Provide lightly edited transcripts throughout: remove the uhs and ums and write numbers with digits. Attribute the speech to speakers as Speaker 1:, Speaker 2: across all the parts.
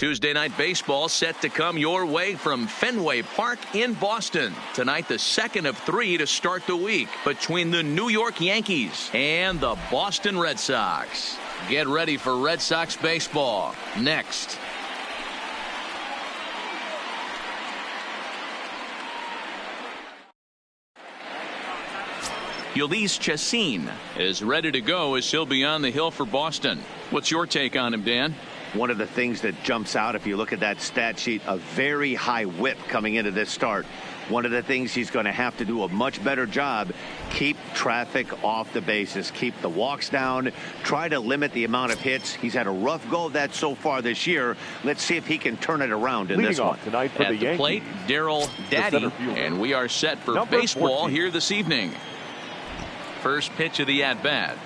Speaker 1: Tuesday night baseball set to come your way from Fenway Park in Boston. Tonight, the second of 3 to start the week between the New York Yankees and the Boston Red Sox. Get ready for Red Sox baseball next. Ulysses Chacin is ready to go as he'll be on the hill for Boston. What's your take on him, Dan?
Speaker 2: One of the things that jumps out if you look at that stat sheet, a very high whip coming into this start. One of the things he's going to have to do a much better job, keep traffic off the bases, keep the walks down, try to limit the amount of hits. He's had a rough go of that so far this year. Let's see if he can turn it around in this one.
Speaker 3: Tonight for
Speaker 1: At the
Speaker 3: Yankees,
Speaker 1: plate, Darryl Daddy, and we are set for
Speaker 3: Number
Speaker 1: baseball
Speaker 3: 14.
Speaker 1: here this evening. First pitch of the at-bat.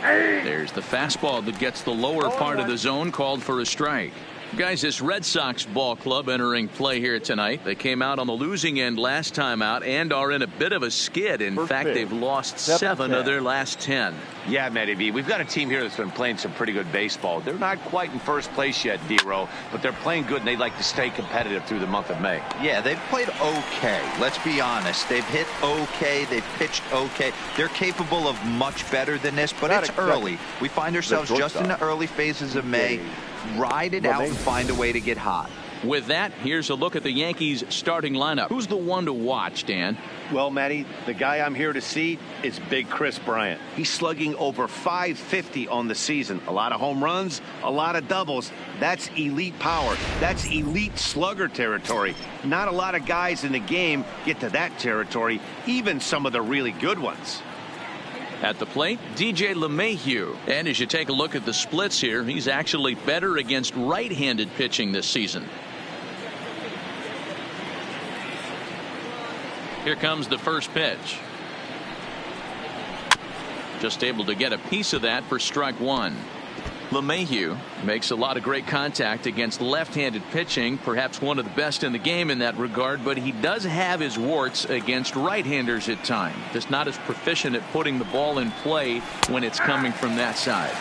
Speaker 1: There's the fastball that gets the lower part of the zone, called for a strike. Guys, this Red Sox ball club entering play here tonight. They came out on the losing end last time out and are in a bit of a skid. In fact, they've lost 7 of their last 10.
Speaker 2: Yeah, Matty V, we've got a team here that's been playing some pretty good baseball. They're not quite in first place yet, D-Row, but they're playing good, and they'd like to stay competitive through the month of May.
Speaker 4: Yeah, they've played okay. Let's be honest. They've hit okay. They've pitched okay. They're capable of much better than this, but it's early. We find ourselves just in the early phases of May. Ride it out and find a way to get hot.
Speaker 1: With that, here's a look at the Yankees starting lineup. Who's the one to watch, Dan?
Speaker 2: Well, Matty, the guy I'm here to see is Big Chris Bryant. He's slugging over .550 on the season. A lot of home runs, a lot of doubles. That's elite power. That's elite slugger territory. Not a lot of guys in the game get to that territory, even some of the really good ones.
Speaker 1: At the plate, DJ LeMahieu. And as you take a look at the splits here, he's actually better against right-handed pitching this season. Here comes the first pitch. Just able to get a piece of that for strike 1. LeMahieu makes a lot of great contact against left-handed pitching, perhaps one of the best in the game in that regard, but he does have his warts against right-handers at times. Just not as proficient at putting the ball in play when it's coming from that side.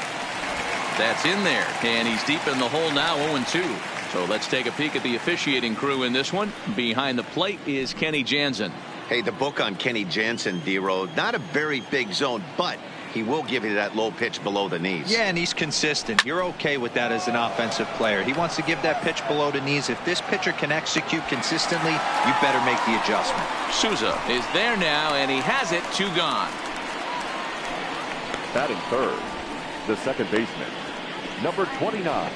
Speaker 1: That's in there, and he's deep in the hole now, 0-2. So let's take a peek at the officiating crew in this one. Behind the plate is Kenny Jansen.
Speaker 2: Hey, the book on Kenny Jansen, D-Row, not a very big zone, but he will give you that low pitch below the knees.
Speaker 4: Yeah, and he's consistent. You're okay with that as an offensive player. He wants to give that pitch below the knees. If this pitcher can execute consistently, you better make the adjustment.
Speaker 1: Souza is there now, and he has it. 2 gone.
Speaker 3: batting third, the second baseman, number 29.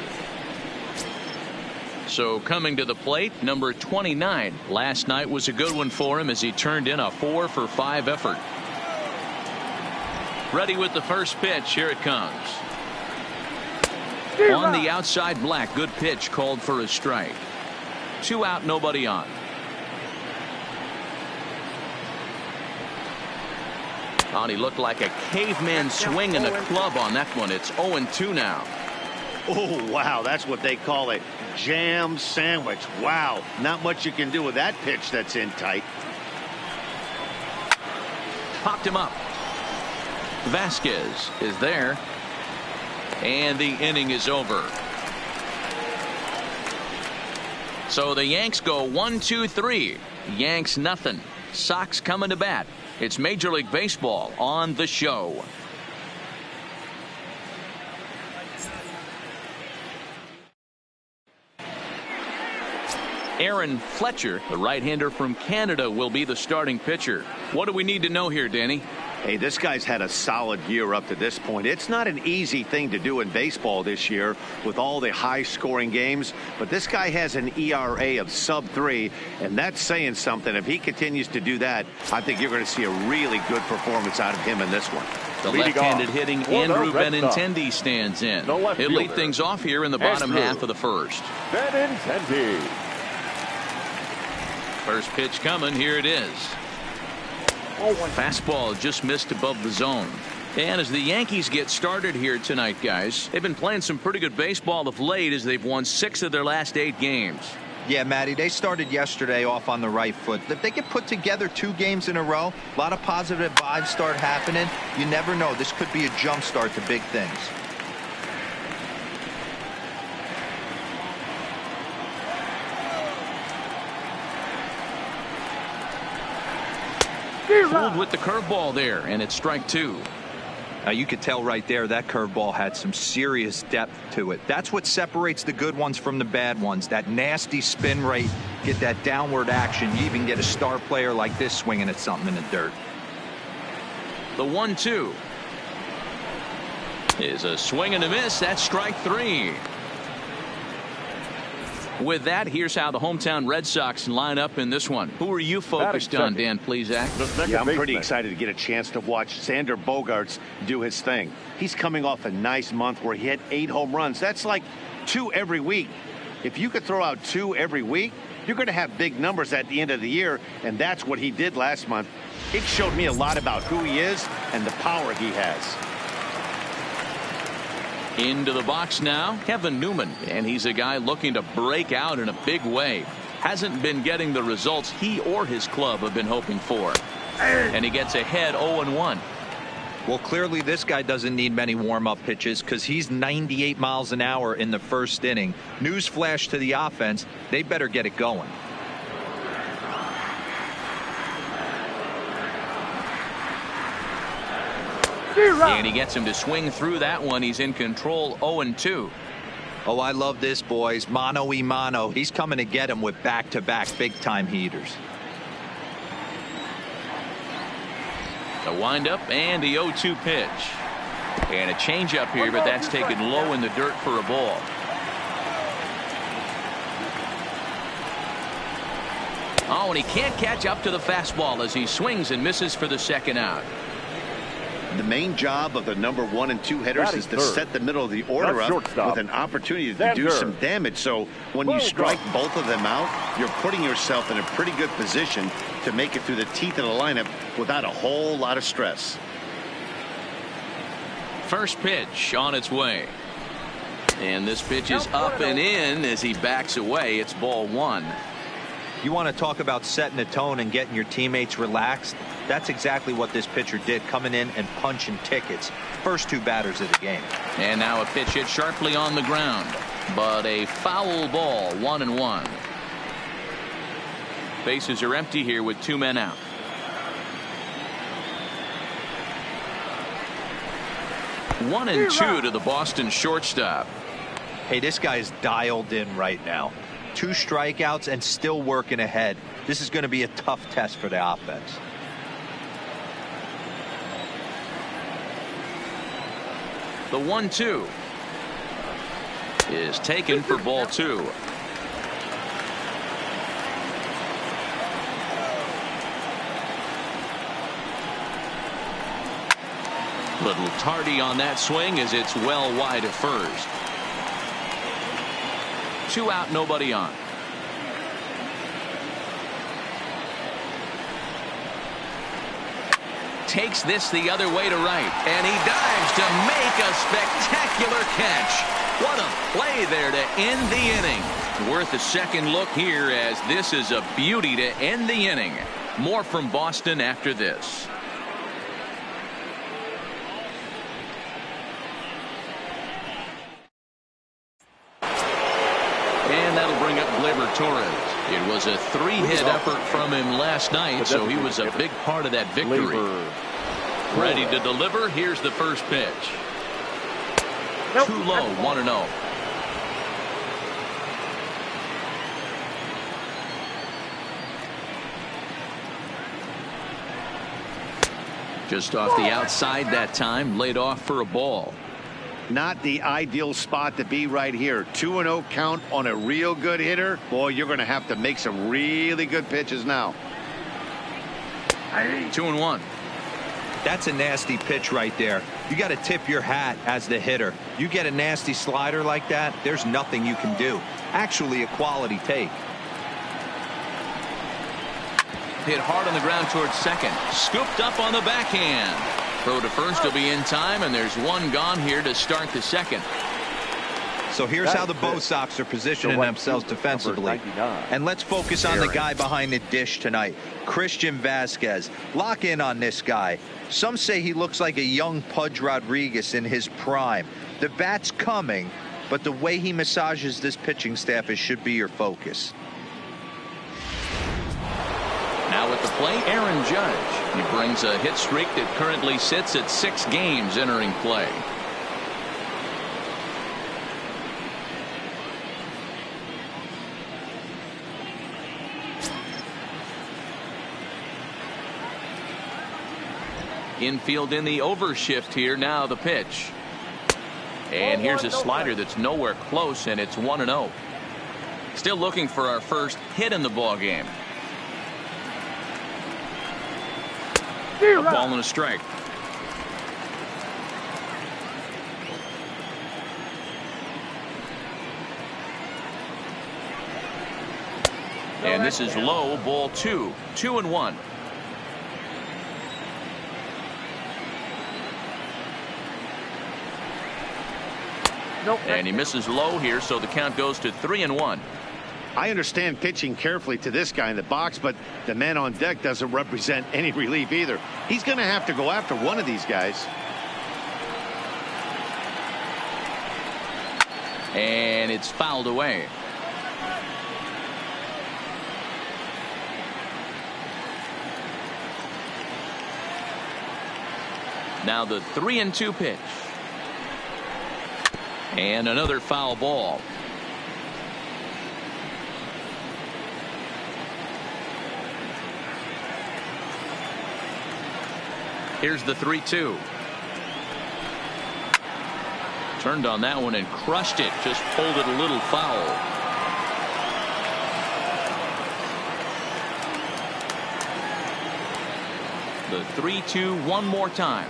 Speaker 1: So coming to the plate, number 29. Last night was a good one for him as he turned in a 4-for-5 effort. Ready with the first pitch. Here it comes. On the outside, Black. Good pitch, called for a strike. 2 out, nobody on. Oh, he looked like a caveman swinging a club on that one. It's 0-2 now.
Speaker 2: Oh, wow. That's what they call a jam sandwich. Wow. Not much you can do with that pitch that's in tight.
Speaker 1: Popped him up. Vasquez is there. And the inning is over. So the Yanks go 1-2-3. Yanks nothing. Sox coming to bat. It's Major League Baseball on the show. Aaron Fletcher, the right-hander from Canada, will be the starting pitcher. What do we need to know here, Danny?
Speaker 2: Hey, this guy's had a solid year up to this point. It's not an easy thing to do in baseball this year with all the high-scoring games, but this guy has an ERA of sub-3, and that's saying something. If he continues to do that, I think you're going to see a really good performance out of him in this one.
Speaker 1: The left-handed hitting Andrew Benintendi stands in. He'll lead things off here in the bottom half of the first.
Speaker 3: Benintendi.
Speaker 1: First pitch coming. Here it is. Fastball just missed above the zone. And as the Yankees get started here tonight, guys, they've been playing some pretty good baseball of late as they've won 6 of their last 8 games.
Speaker 4: Yeah, Matty, they started yesterday off on the right foot. If they can put together 2 games in a row, a lot of positive vibes start happening. You never know. This could be a jump start to big things.
Speaker 1: Fooled with the curveball there, and it's strike two.
Speaker 4: You could tell right there that curveball had some serious depth to it. That's what separates the good ones from the bad ones. That nasty spin rate, get that downward action. You even get a star player like this swinging at something in the dirt.
Speaker 1: The 1-2 is a swing and a miss. That's strike three. With that, here's how the hometown Red Sox line up in this one. Who are you focused on, Dan Plesac?
Speaker 2: Yeah, I'm pretty excited to get a chance to watch Xander Bogaerts do his thing. He's coming off a nice month where he had 8 home runs. That's like 2 every week. If you could throw out 2 every week, you're going to have big numbers at the end of the year, and that's what he did last month. It showed me a lot about who he is and the power he has.
Speaker 1: Into the box now, Kevin Newman, and he's a guy looking to break out in a big way. Hasn't been getting the results he or his club have been hoping for. And he gets ahead 0-1.
Speaker 4: Well, clearly this guy doesn't need many warm-up pitches because he's 98 miles an hour in the first inning. Newsflash to the offense, they better get it going.
Speaker 1: And he gets him to swing through that one. He's in control, 0-2.
Speaker 4: Oh, I love this, boys. Mano-y-mano. He's coming to get him with back-to-back big-time heaters.
Speaker 1: The windup and the 0-2 pitch. And a changeup here, but that's taken low in the dirt for a ball. Oh, and he can't catch up to the fastball as he swings and misses for the second out.
Speaker 2: The main job of the number 1 and 2 hitters is to set the middle of the order up with an opportunity to do some damage. So when you strike both of them out, you're putting yourself in a pretty good position to make it through the teeth of the lineup without a whole lot of stress.
Speaker 1: First pitch on its way. And this pitch is up and in as he backs away. It's ball 1.
Speaker 4: You want to talk about setting the tone and getting your teammates relaxed? That's exactly what this pitcher did, coming in and punching tickets. First 2 batters of the game.
Speaker 1: And now a pitch hit sharply on the ground, but a foul ball, 1-1. Bases are empty here with 2 men out. One and 2 to the Boston shortstop.
Speaker 4: Hey, this guy's dialed in right now. 2 strikeouts and still working ahead. This is going to be a tough test for the offense.
Speaker 1: The 1-2 is taken for ball 2. Little tardy on that swing as it's well wide of first. 2 out, nobody on. Takes this the other way to right, and he dives to make a spectacular catch. What a play there to end the inning. Worth a second look here, as this is a beauty to end the inning. More from Boston after this. And that'll bring up Gleyber Torres. It was a 3-hit effort from him last night, so he was a big part of that victory. Ready to deliver. Here's the first pitch. Too low, 1-0. Just off the outside that time, laid off for a ball.
Speaker 2: Not the ideal spot to be right here. 2-0 count on a real good hitter. Boy, you're going to have to make some really good pitches now.
Speaker 1: 2-1.
Speaker 4: That's a nasty pitch right there. You got to tip your hat as the hitter. You get a nasty slider like that, there's nothing you can do. Actually a quality take.
Speaker 1: Hit hard on the ground towards second. Scooped up on the backhand. Throw to first will be in time, and there's 1 gone here to start the second.
Speaker 4: So here's how the Bo Sox are positioning themselves defensively. And let's focus on the guy behind the dish tonight, Christian Vasquez. Lock in on this guy. Some say he looks like a young Pudge Rodriguez in his prime. The bat's coming, but the way he massages this pitching staff should be your focus.
Speaker 1: Now at the plate, Aaron Judge. He brings a hit streak that currently sits at 6 games entering play. Infield in the overshift here. Now the pitch. And here's a slider that's nowhere close, and it's 1-0. Still looking for our first hit in the ball game. A ball and a strike. And this is low, ball 2. 2-1.
Speaker 5: Nope.
Speaker 1: And he misses low here, so the count goes to 3-1.
Speaker 2: I understand pitching carefully to this guy in the box, but the man on deck doesn't represent any relief either. He's going to have to go after one of these guys.
Speaker 1: And it's fouled away. Now the 3-2 pitch. And another foul ball. Here's the 3-2. Turned on that one and crushed it. Just pulled it a little foul. The 3-2 one more time.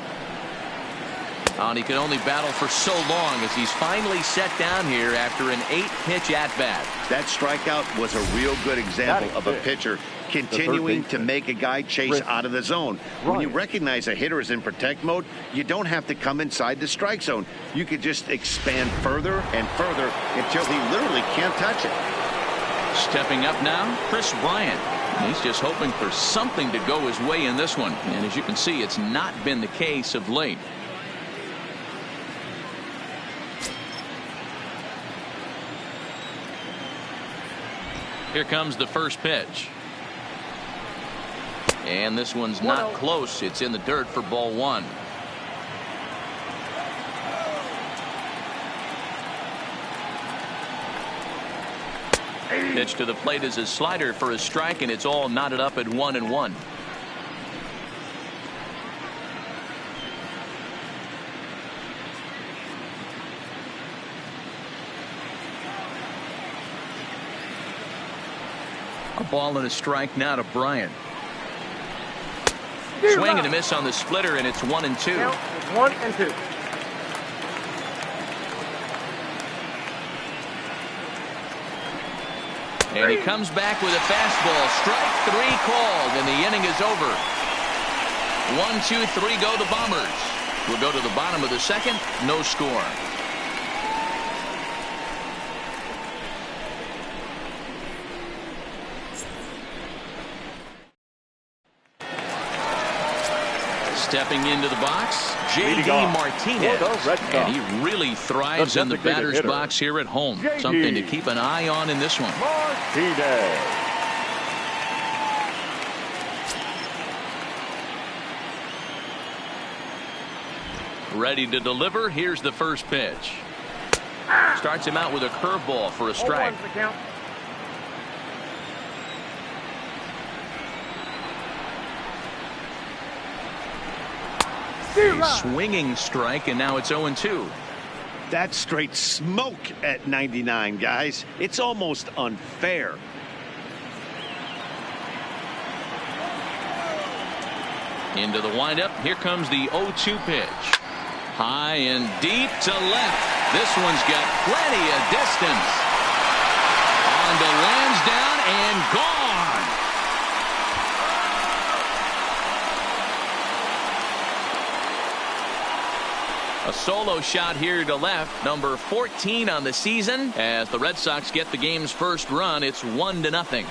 Speaker 1: And he could only battle for so long as he's finally set down here after an 8-pitch at-bat.
Speaker 2: That strikeout was a real good example of a pitcher continuing to make a guy chase out of the zone. When you recognize a hitter is in protect mode, you don't have to come inside the strike zone. You could just expand further and further until he literally can't touch it.
Speaker 1: Stepping up now, Bryant. He's just hoping for something to go his way in this one. And as you can see, it's not been the case of late. Here comes the first pitch. And this one's not close. It's in the dirt for ball 1. Pitch to the plate is a slider for a strike, and it's all knotted up at 1-1. A ball and a strike now to Bryant. Swing and a miss on the splitter, and it's 1-2.
Speaker 5: Count is 1-2.
Speaker 1: And he comes back with a fastball. Strike 3 called, and the inning is over. 1, 2, 3 go the Bombers. We'll go to the bottom of the second. No score. Stepping into the box, J.D. Martinez, and he really thrives in the batter's box here at home. Something to keep an eye on in this one.
Speaker 3: Martinez.
Speaker 1: Ready to deliver. Here's the first pitch. Starts him out with a curveball for a strike. A swinging strike, and now it's 0-2.
Speaker 2: That's straight smoke at 99, guys. It's almost unfair.
Speaker 1: Into the windup. Here comes the 0-2 pitch. High and deep to left. This one's got plenty of distance. On to Lansdowne and gone. A solo shot here to left, number 14 on the season. As the Red Sox get the game's first run, it's 1-0.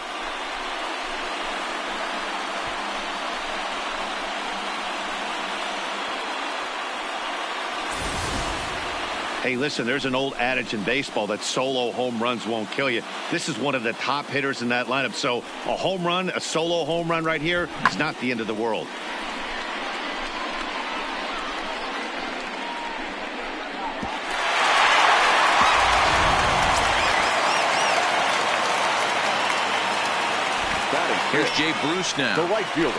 Speaker 2: Hey, listen, there's an old adage in baseball that solo home runs won't kill you. This is one of the top hitters in that lineup. So a home run, a solo home run right here is not the end of the world.
Speaker 1: Here's Jay Bruce now.
Speaker 3: The right fielder.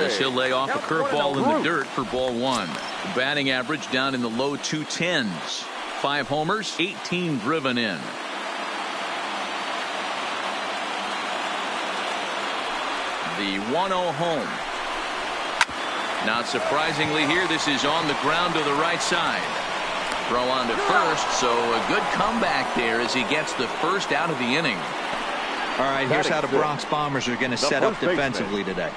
Speaker 1: As he'll lay off a curveball in the dirt for ball one. The batting average down in the low 210s. 5 homers, 18 driven in. The 1-0 home. Not surprisingly here, this is on the ground to the right side. Throw on to first, so a good comeback there as he gets the first out of the inning.
Speaker 4: All right, here's how the Bronx Bombers are going to set up defensively today.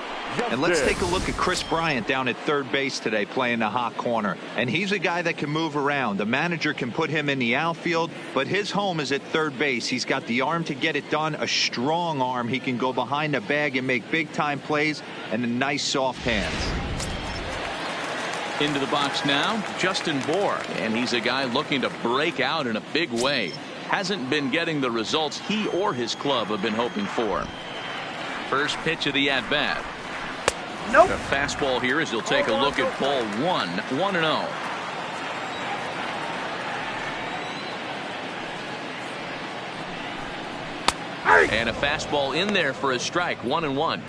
Speaker 4: And let's take a look at Chris Bryant down at third base today playing the hot corner. And he's a guy that can move around. The manager can put him in the outfield, but his home is at third base. He's got the arm to get it done, a strong arm. He can go behind the bag and make big-time plays, and a nice soft hands.
Speaker 1: Into the box now, Justin Bour. And he's a guy looking to break out in a big way. Hasn't been getting the results he or his club have been hoping for. First pitch of the at-bat.
Speaker 5: Nope.
Speaker 1: The fastball here as he'll take a look at ball 1, 1-0. And a fastball in there for a strike, 1-1.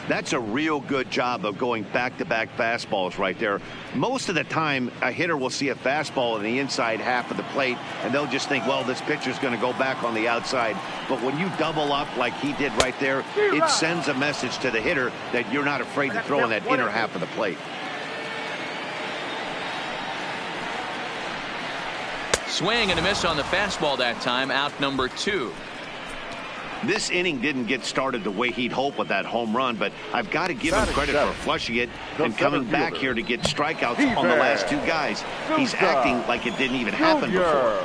Speaker 2: That's a real good job of going back-to-back fastballs right there. Most of the time, a hitter will see a fastball in the inside half of the plate, and they'll just think, well, this pitcher's going to go back on the outside. But when you double up like he did right there, it sends a message to the hitter that you're not afraid to throw in that inner half of the plate.
Speaker 1: Swing and a miss on the fastball that time, out number 2.
Speaker 2: This inning didn't get started the way he'd hoped with that home run, but I've got to give him credit for flushing it and coming back here to get strikeouts on the last 2 guys. He's acting like it didn't even happen before.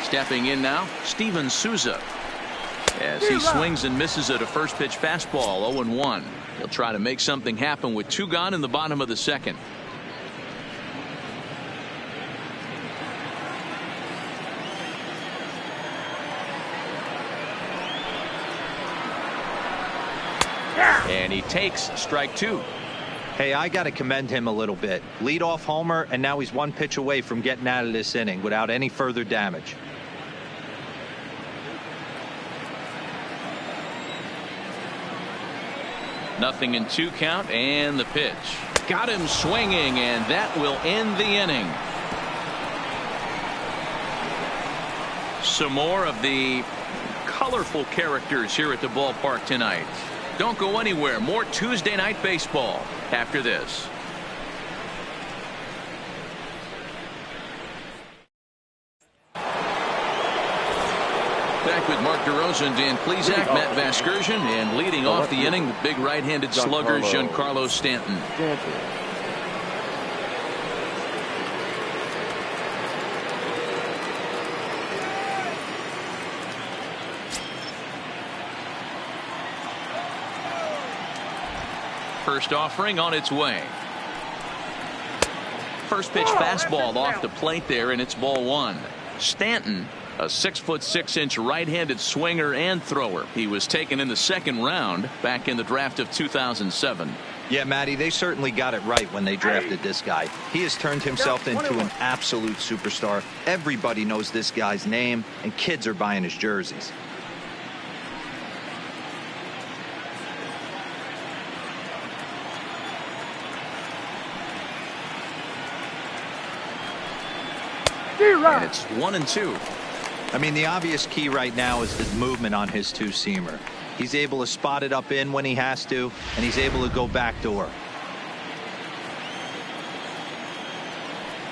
Speaker 1: Stepping in now, Steven Souza. As he swings and misses at a first pitch fastball, 0-1. He'll try to make something happen with 2 gone in the bottom of the second. And he takes strike 2.
Speaker 4: Hey, I got to commend him a little bit. Leadoff homer, and now he's 1 pitch away from getting out of this inning without any further damage.
Speaker 1: Nothing in 2 count, and the pitch. Got him swinging, and that will end the inning. Some more of the colorful characters here at the ballpark tonight. Don't go anywhere. More Tuesday night baseball after this. Back with Mark DeRosa and Plesac, Matt Vasgersian, and leading off the inning, the big right-handed slugger Giancarlo Stanton. First offering on its way. First pitch fastball off the plate there, and it's ball 1. Stanton, a 6'6" right-handed swinger and thrower. He was taken in the 2nd round back in the draft of 2007.
Speaker 4: Yeah, Matty, they certainly got it right when they drafted this guy. He has turned himself into an absolute superstar. Everybody knows this guy's name, and kids are buying his jerseys.
Speaker 1: And it's 1-2.
Speaker 4: I mean, the obvious key right now is the movement on his 2-seamer. He's able to spot it up in when he has to, and he's able to go backdoor.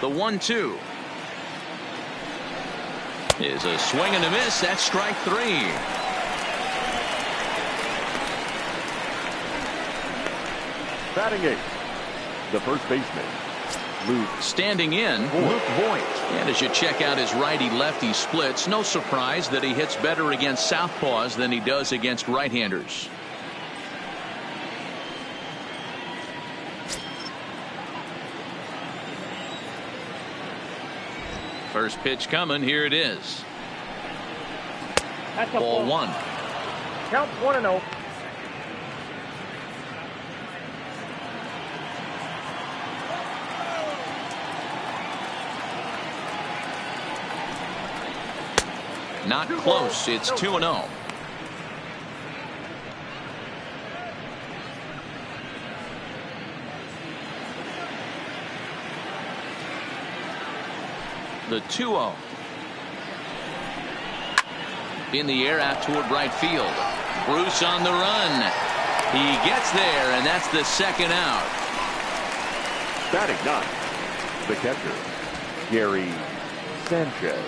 Speaker 1: The 1-2 is a swing and a miss. That's strike 3.
Speaker 3: Batting 8th, the first baseman, Luke.
Speaker 1: Standing in, Luke Voigt. And as you check out his righty-lefty splits, no surprise that he hits better against southpaws than he does against right-handers. First pitch coming. Here it is.
Speaker 5: That's a
Speaker 1: Ball one.
Speaker 5: Count 1-0.
Speaker 1: Not close. It's 2-0. The 2-0. In the air out toward right field. Bruce on the run. He gets there, and that's the second out.
Speaker 3: Batting ninth, the catcher, Gary Sanchez.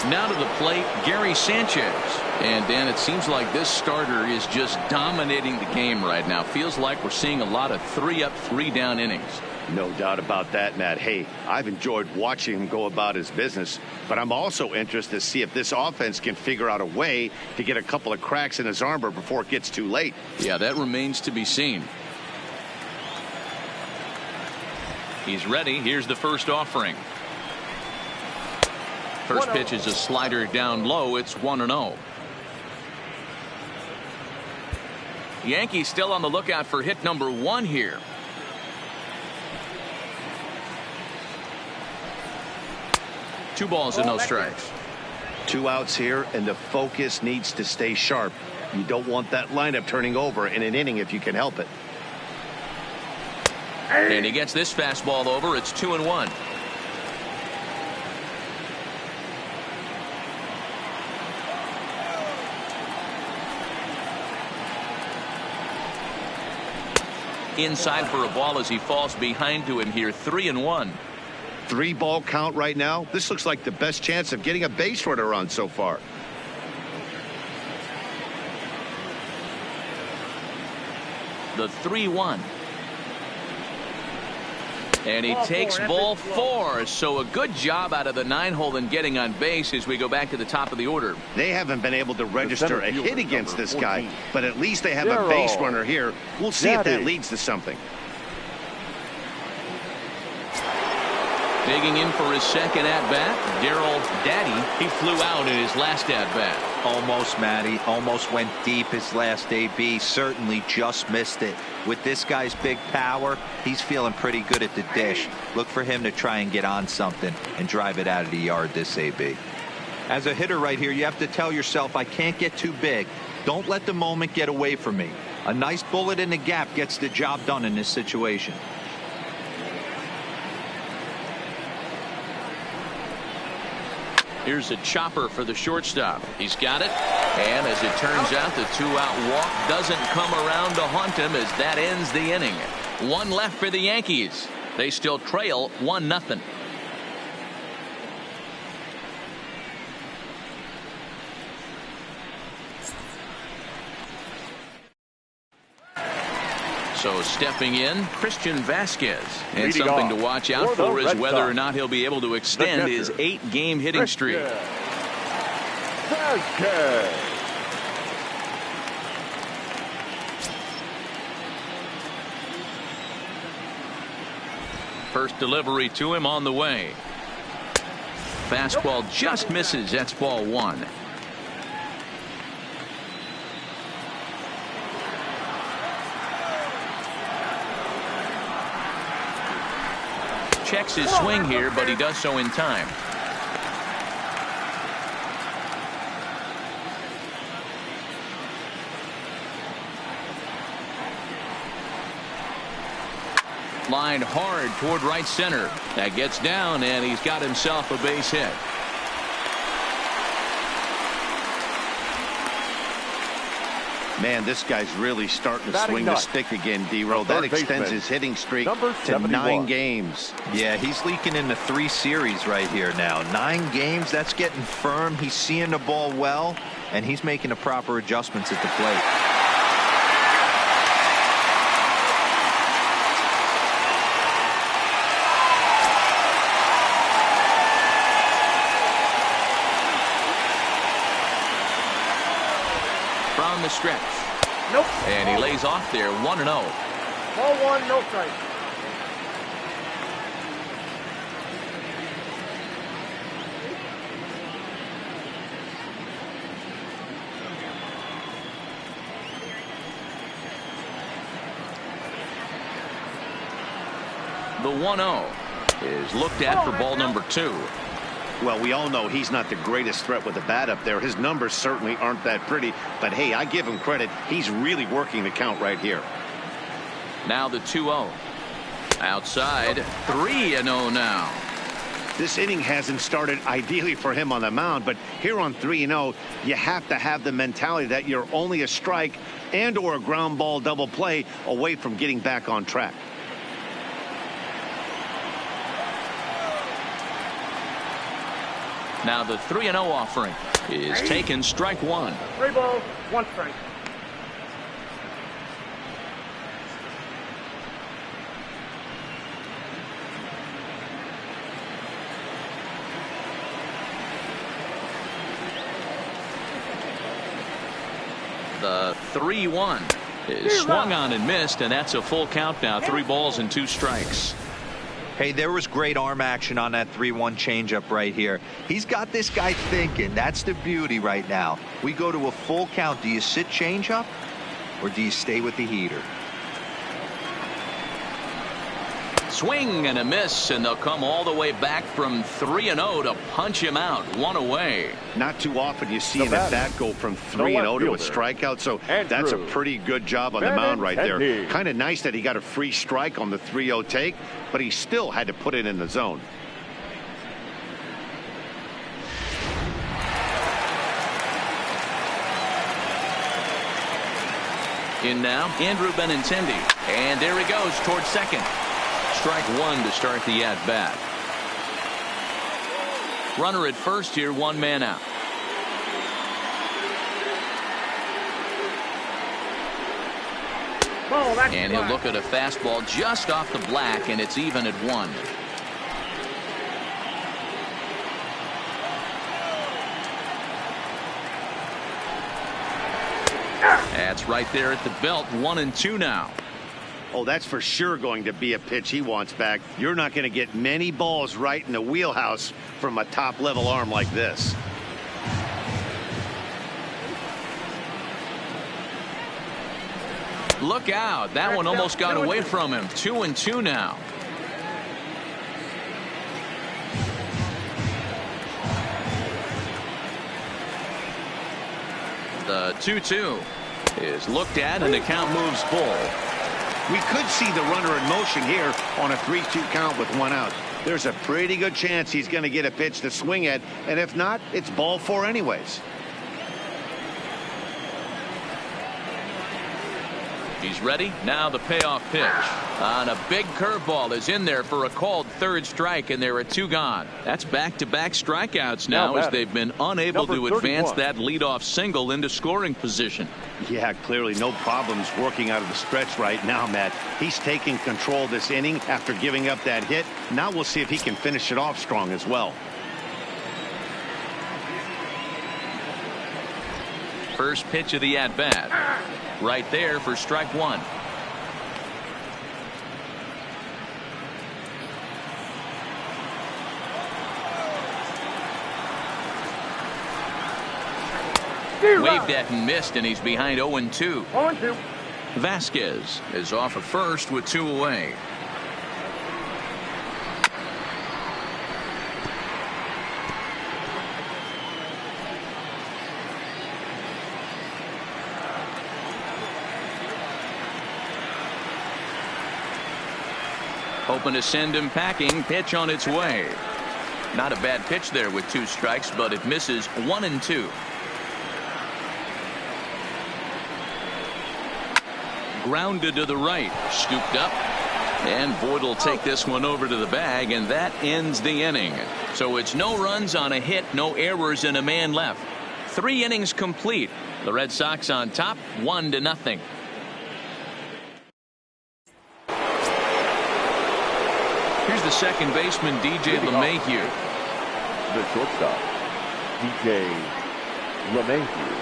Speaker 1: Now to the plate, Gary Sanchez. And Dan, it seems like this starter is just dominating the game right now. Feels like we're seeing a lot of 3-up, 3-down innings.
Speaker 2: No doubt about that, Matt. Hey, I've enjoyed watching him go about his business, but I'm also interested to see if this offense can figure out a way to get a couple of cracks in his armor before it gets too late.
Speaker 1: Yeah, that remains to be seen. He's ready. Here's the first offering. First pitch is a slider down low. It's 1-0. Yankees still on the lookout for hit number 1 here. Two balls and no strikes.
Speaker 2: 2 outs here, and the focus needs to stay sharp. You don't want that lineup turning over in an inning if you can help it.
Speaker 1: And he gets this fastball over. It's 2-1. Inside for a ball as he falls behind to him here. 3-1.
Speaker 2: 3-ball count right now. This looks like the best chance of getting a base runner on so far.
Speaker 1: The 3-1. And he takes ball 4. So a good job out of the 9-hole in getting on base as we go back to the top of the order.
Speaker 2: They haven't been able to register a hit against this guy, but at least they have a base runner here. We'll see if that leads to something.
Speaker 1: Digging in for his second at-bat, Darryl Daddy. He flew out in his last at-bat.
Speaker 4: Almost, Matty. Almost went deep his last AB. Certainly just missed it. With this guy's big power, he's feeling pretty good at the dish. Look for him to try and get on something and drive it out of the yard this AB. As a hitter right here, you have to tell yourself, I can't get too big. Don't let the moment get away from me. A nice bullet in the gap gets the job done in this situation.
Speaker 1: Here's a chopper for the shortstop. He's got it. And as it turns out, the 2-out walk doesn't come around to haunt him as that ends the inning. 1 left for the Yankees. They still trail 1-0. So stepping in, Christian Vasquez. And
Speaker 3: Leading
Speaker 1: something
Speaker 3: off
Speaker 1: to watch out
Speaker 3: for the
Speaker 1: for is
Speaker 3: Red
Speaker 1: whether or
Speaker 3: Sox,
Speaker 1: not he'll be able to extend his 8-game hitting streak.
Speaker 3: Sanchez.
Speaker 1: First delivery to him on the way. Fastball just misses. That's ball 1. Checks his swing here, but he does so in time. Lined hard toward right center. That gets down, and he's got himself a base hit.
Speaker 2: Man, this guy's really starting to swing the stick again, D-Roll. That extends his hitting streak to 9 games.
Speaker 4: Yeah, he's leaking into 3 series right here now. 9 games, that's getting firm. He's seeing the ball well, and he's making the proper adjustments at the plate.
Speaker 1: From the stretch.
Speaker 5: Nope.
Speaker 1: And he lays off there. 1-0.
Speaker 5: Ball 1, no strike.
Speaker 1: The 1-0 is looked at for ball number 2.
Speaker 2: Well, we all know he's not the greatest threat with the bat up there. His numbers certainly aren't that pretty. But, hey, I give him credit. He's really working the count right here.
Speaker 1: Now the 2-0. Outside, 3-0 now.
Speaker 2: This inning hasn't started ideally for him on the mound, but here on 3-0, you have to have the mentality that you're only a strike and or a ground ball double play away from getting back on track.
Speaker 1: Now the 3-0 offering is taken, strike 1.
Speaker 5: 3 balls, 1 strike.
Speaker 1: The 3-1 is swung on and missed, and that's a full count now. 3 balls and 2 strikes.
Speaker 4: Hey, there was great arm action on that 3-1 changeup right here. He's got this guy thinking. That's the beauty right now. We go to a full count. Do you sit changeup or do you stay with the heater?
Speaker 1: Swing and a miss, and they'll come all the way back from 3-0 to punch him out. 1 away.
Speaker 2: Not too often you see an at-bat go from 3-0 to a strikeout, so that's a pretty good job on the mound right there. Kind of nice that he got a free strike on the 3-0 take, but he still had to put it in the zone.
Speaker 1: In now, Andrew Benintendi, and there he goes towards second. Strike 1 to start the at-bat. Runner at first here, 1 man out. And he'll look at a fastball just off the black, and it's even at 1. That's right there at the belt. 1-2 now.
Speaker 2: Oh, that's for sure going to be a pitch he wants back. You're not going to get many balls right in the wheelhouse from a top-level arm like this.
Speaker 1: Look out. That one almost got away from him. 2-2 now. The 2-2 is looked at, and the count moves full.
Speaker 2: We could see the runner in motion here on a 3-2 count with 1 out. There's a pretty good chance he's going to get a pitch to swing at, and if not, it's ball 4 anyways.
Speaker 1: He's ready. Now the payoff pitch. On a big curveball is in there for a called 3rd strike, and there are 2 gone. That's back-to-back strikeouts now as they've been unable to advance that leadoff single into scoring position.
Speaker 2: Yeah, clearly no problems working out of the stretch right now, Matt. He's taking control of this inning after giving up that hit. Now we'll see if he can finish it off strong as well.
Speaker 1: First pitch of the at-bat. Right there for strike 1. Waved at and missed, and he's behind 0-2.
Speaker 5: 0-2.
Speaker 1: Vasquez is off at first with 2 away. Hoping to send him packing. Pitch on its way. Not a bad pitch there with 2 strikes, but it misses. 1-2. Grounded to the right. Scooped up. And Boyd will take this one over to the bag, and that ends the inning. So it's no runs on a hit, no errors, and a man left. 3 innings complete. The Red Sox on top, 1-0. Here's the second baseman, DJ LeMahieu.
Speaker 3: The shortstop, DJ LeMahieu.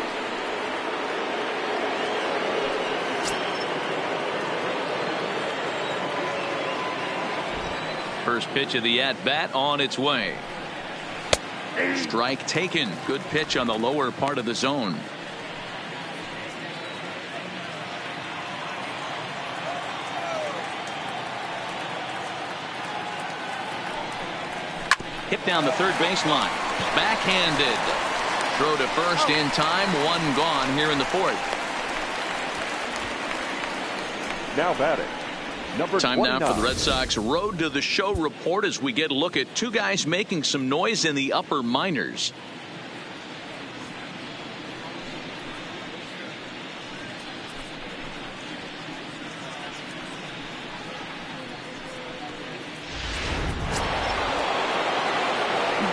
Speaker 1: First pitch of the at-bat on its way. Strike taken. Good pitch on the lower part of the zone. Hit down the third baseline. Backhanded. Throw to first in time. One gone here in the fourth.
Speaker 3: Now batting, number
Speaker 1: Time
Speaker 3: 29.
Speaker 1: now for the Red Sox Road to the Show report as we get a look at two guys making some noise in the upper minors.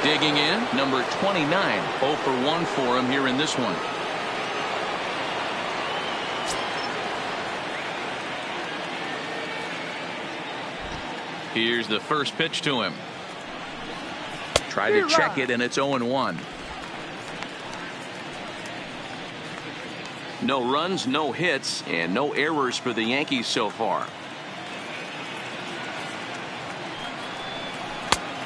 Speaker 1: Digging in, number 29, 0 for 1 for him here in this one. Here's the first pitch to him. Try to check it, and it's 0-1. No runs, no hits, and no errors for the Yankees so far.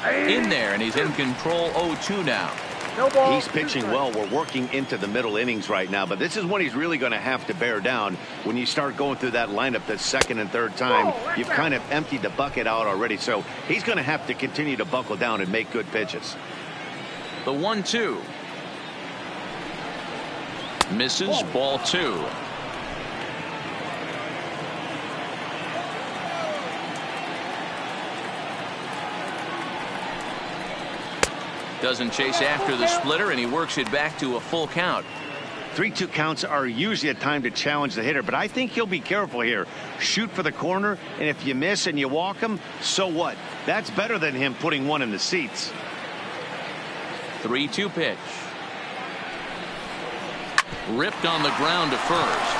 Speaker 1: In there, and he's in control. 0-2 now.
Speaker 5: No ball.
Speaker 2: He's pitching well. We're working into the middle innings right now, but this is when he's really going to have to bear down. When you start going through that lineup the second and third time, you've kind of emptied the bucket out already, so he's going to have to continue to buckle down and make good pitches.
Speaker 1: The 1-2. Misses. Ball 2. Doesn't chase after the splitter, and he works it back to a full count.
Speaker 2: 3-2 counts are usually a time to challenge the hitter, but I think he'll be careful here. Shoot for the corner, and if you miss and you walk him, so what? That's better than him putting one in the seats.
Speaker 1: 3-2 pitch. Ripped on the ground to first.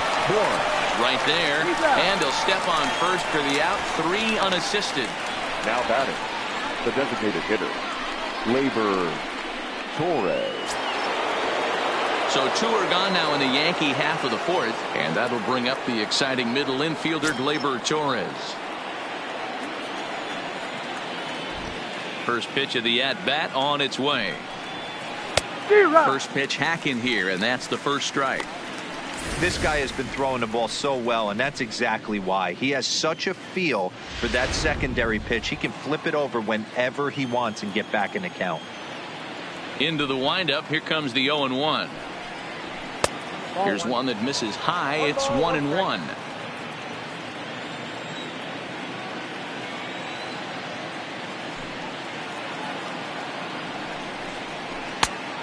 Speaker 1: Right there, and he'll step on first for the out. 3 unassisted.
Speaker 3: Now batting, the designated hitter, Torres.
Speaker 1: So 2 are gone now in the Yankee half of the fourth, and that'll bring up the exciting middle infielder Torres. First pitch of the at-bat on its way. First pitch hacking here, and that's the first strike.
Speaker 4: This guy has been throwing the ball so well, and that's exactly why. He has such a feel for that secondary pitch. He can flip it over whenever he wants and get back in the count.
Speaker 1: Into the windup. Here comes the 0-1. Here's one that misses high. It's 1-1.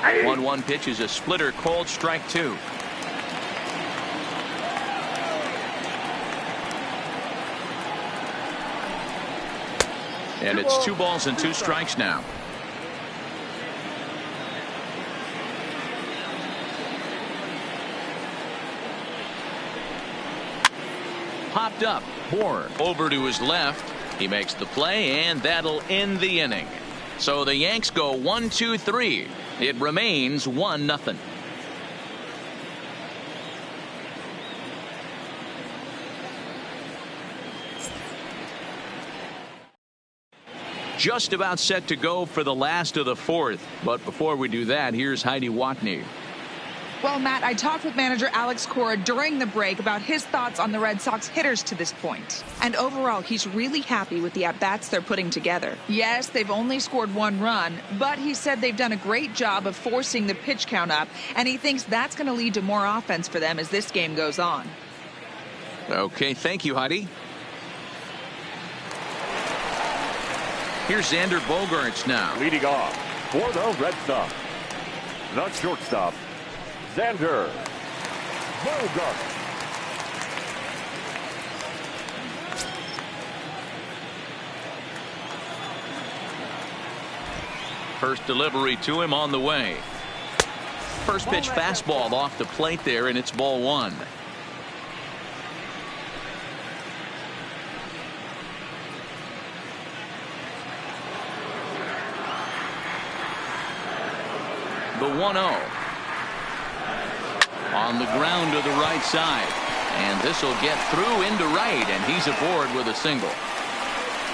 Speaker 1: 1-1 pitch is a splitter, called strike 2. And it's 2 balls and 2 strikes now. Popped up. Over to his left. He makes the play, and that'll end the inning. So the Yanks go 1-2-3. It remains 1-0. Just about set to go for the last of the fourth. But before we do that, here's Heidi Watney.
Speaker 6: Well, Matt, I talked with manager Alex Cora during the break about his thoughts on the Red Sox hitters to this point. And overall, he's really happy with the at-bats they're putting together. Yes, they've only scored 1 run, but he said they've done a great job of forcing the pitch count up, and he thinks that's going to lead to more offense for them as this game goes on.
Speaker 1: Okay, thank you, Heidi. Here's Xander Bogaerts now.
Speaker 3: Leading off for the Red Sox, the shortstop, Xander Bogaerts.
Speaker 1: First delivery to him on the way. First pitch fastball off the plate there, and it's ball 1. The 1-0. On the ground to the right side. And this will get through into right, and he's aboard with a single.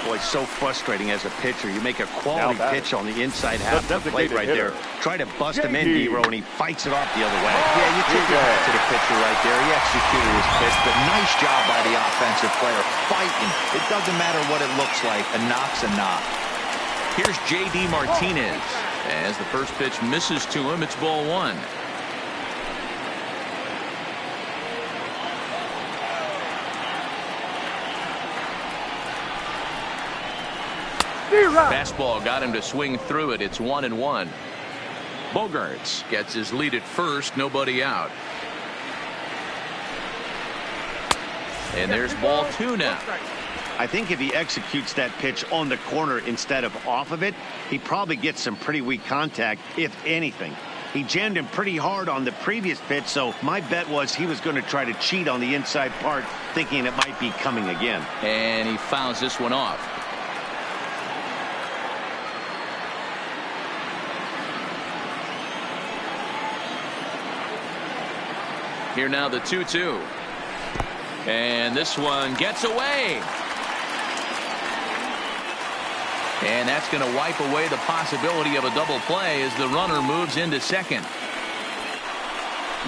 Speaker 2: Boy, it's so frustrating as a pitcher. You make a quality pitch on the inside half of the plate right there. Try to bust him in, D-Row, and he fights it off the other way.
Speaker 4: Yeah, you took it back to the pitcher right there. He executed his pitch, but nice job by the offensive player fighting. It doesn't matter what it looks like. A knock's a knock.
Speaker 1: Here's J.D. Martinez. As the first pitch misses to him, it's ball one. Fastball got him to swing through it. It's 1-1. Bogarts gets his lead at first. Nobody out. And there's ball two now.
Speaker 2: I think if he executes that pitch on the corner instead of off of it, he probably gets some pretty weak contact, if anything. He jammed him pretty hard on the previous pitch, so my bet was he was going to try to cheat on the inside part, thinking it might be coming again.
Speaker 1: And he fouls this one off. Here now the 2-2. And this one gets away. And that's going to wipe away the possibility of a double play as the runner moves into second.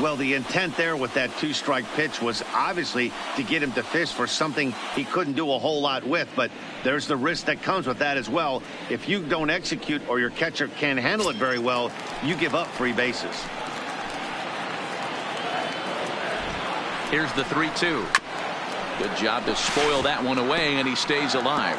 Speaker 2: Well, the intent there with that two-strike pitch was obviously to get him to fish for something he couldn't do a whole lot with, but there's the risk that comes with that as well. If you don't execute or your catcher can't handle it very well, you give up free bases.
Speaker 1: Here's the 3-2. Good job to spoil that one away, and he stays alive.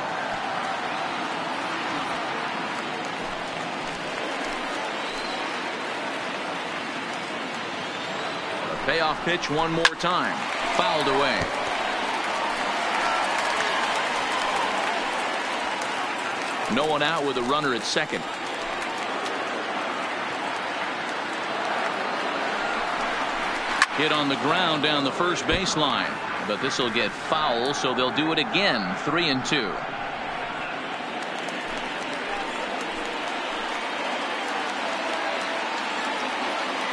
Speaker 1: A payoff pitch one more time. Fouled away. No one out with a runner at second. Hit on the ground down the first baseline, but this will get foul, so they'll do it again. 3-2.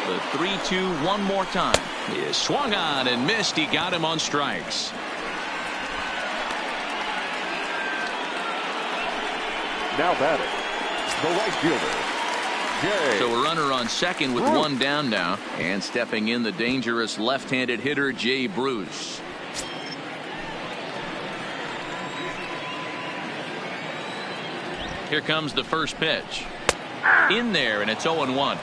Speaker 1: The 3-2 one more time. He is swung on and missed. He got him on strikes.
Speaker 3: Now batting, the right fielder.
Speaker 1: So a runner on second with one down now, and stepping in the dangerous left-handed hitter Jay Bruce. Here comes the first pitch. In there, and it's 0-1.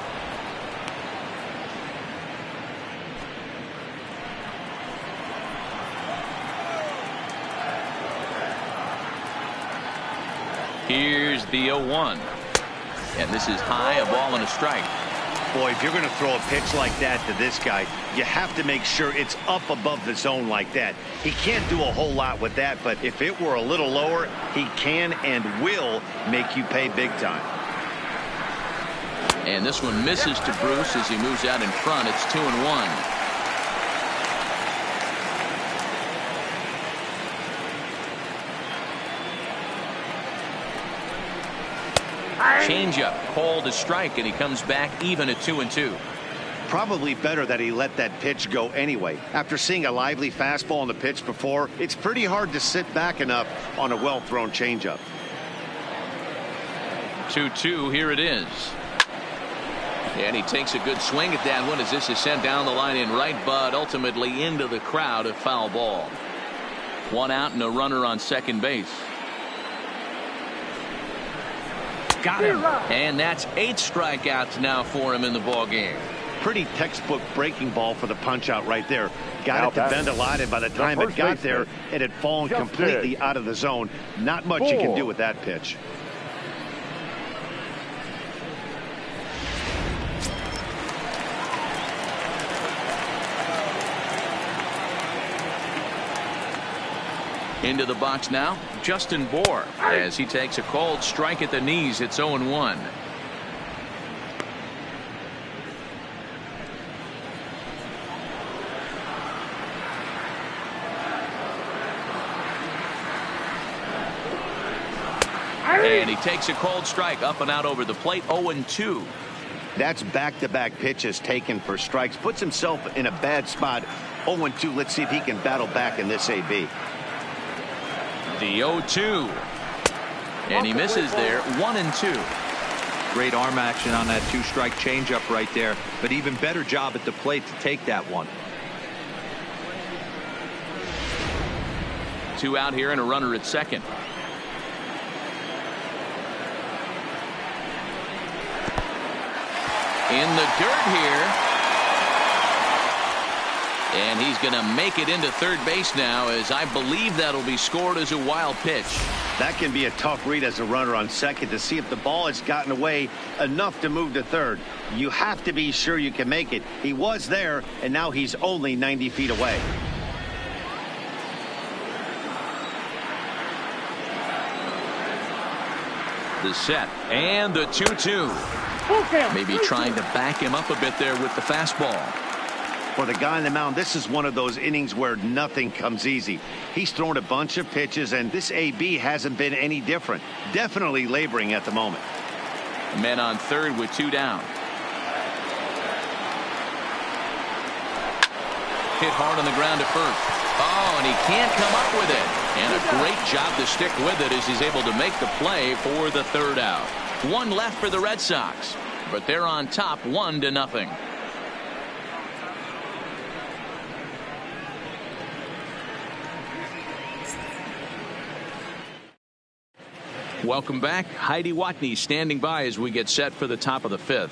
Speaker 1: Here's the 0-1. And this is high, a ball and a strike.
Speaker 2: Boy, if you're going to throw a pitch like that to this guy, you have to make sure it's up above the zone like that. He can't do a whole lot with that, but if it were a little lower, he can and will make you pay big time.
Speaker 1: And this one misses to Bruce as he moves out in front. It's 2-1. Changeup called a strike, and he comes back even at 2-2.
Speaker 2: Probably better that he let that pitch go anyway. After seeing a lively fastball on the pitch before, it's pretty hard to sit back enough on a well-thrown changeup.
Speaker 1: 2-2, here it is. And he takes a good swing at that one as this is sent down the line in right, but ultimately into the crowd, a foul ball. One out and a runner on second base. Got him. And that's 8 strikeouts now for him in the ball game.
Speaker 2: Pretty textbook breaking ball for the punch out right there. Got it to bend a lot, and by the time it got there, it had fallen completely out of the zone. Not much you can do with that pitch.
Speaker 1: Into the box now, Justin Bour, as he takes a called strike at the knees. It's 0-1. And he takes a called strike up and out over the plate. 0-2.
Speaker 2: That's back-to-back pitches taken for strikes. Puts himself in a bad spot. 0-2. Let's see if he can battle back in this AB.
Speaker 1: The 0-2. And he misses there. 1-2.
Speaker 4: Great arm action on that 2-strike changeup right there, but even better job at the plate to take that one.
Speaker 1: 2 out here and a runner at second. in the dirt here. And he's going to make it into third base now, as I believe that'll be scored as a wild pitch.
Speaker 2: That can be a tough read as a runner on second to see if the ball has gotten away enough to move to third. You have to be sure you can make it. He was there, and now he's only 90 feet away.
Speaker 1: The set and the 2-2. Maybe trying to back him up a bit there with the fastball.
Speaker 2: For the guy on the mound, this is one of those innings where nothing comes easy. He's thrown a bunch of pitches, and this AB hasn't been any different. Definitely laboring at the moment.
Speaker 1: Men on third with 2 down. Hit hard on the ground to first. Oh, and he can't come up with it. And a great job to stick with it as he's able to make the play for the third out. 1 left for the Red Sox, but they're on top 1-0. Welcome back. Heidi Watney standing by as we get set for the top of the 5th.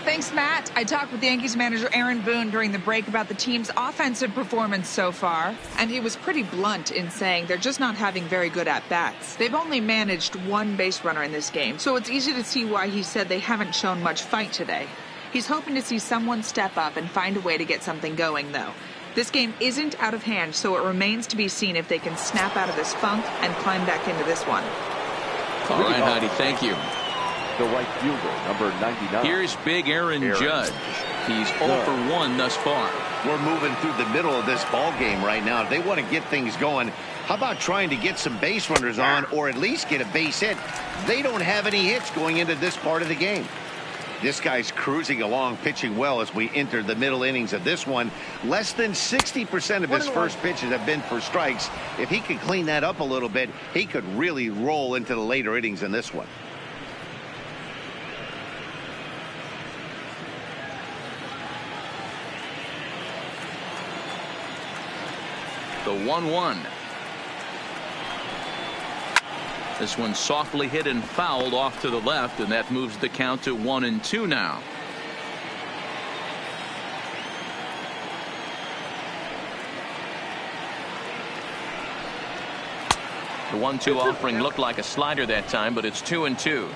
Speaker 6: Thanks, Matt. I talked with Yankees manager Aaron Boone during the break about the team's offensive performance so far, and he was pretty blunt in saying they're just not having very good at-bats. They've only managed 1 base runner in this game, so it's easy to see why he said they haven't shown much fight today. He's hoping to see someone step up and find a way to get something going, though. This game isn't out of hand, so it remains to be seen if they can snap out of this funk and climb back into this one.
Speaker 1: All right, Heidi, thank you.
Speaker 3: The right fielder, number 99.
Speaker 1: Here's big Aaron Judge. He's 0 for 1 thus far.
Speaker 2: We're moving through the middle of this ball game right now. If they want to get things going, how about trying to get some base runners on, or at least get a base hit? They don't have any hits going into this part of the game. This guy's cruising along, pitching well as we enter the middle innings of this one. Less than 60% of his first pitches have been for strikes. If he could clean that up a little bit, he could really roll into the later innings in this one.
Speaker 1: The 1-1. This one softly hit and fouled off to the left, and that moves the count to 1-2 now. The 1-2 offering looked like a slider that time, but it's 2-2.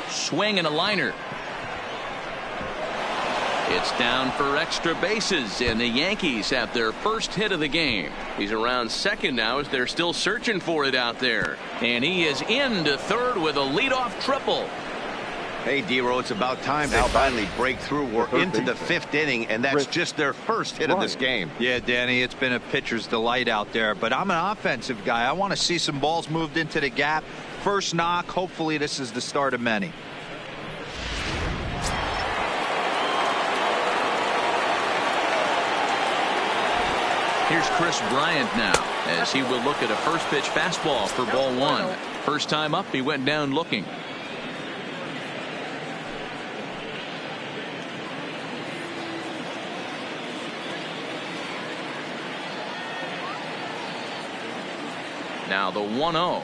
Speaker 1: Swing and a liner. It's down for extra bases, and the Yankees have their first hit of the game. He's around second now as they're still searching for it out there. And he is into third with a leadoff triple.
Speaker 2: Hey, D-Row, it's about time they finally break through. We're into the 5th inning, and that's just their first hit of this game.
Speaker 4: Yeah, Danny, it's been a pitcher's delight out there, but I'm an offensive guy. I want to see some balls moved into the gap. First knock. Hopefully this is the start of many.
Speaker 1: Here's Chris Bryant now as he will look at a first pitch fastball for ball 1. First time up, he went down looking. Now the 1-0.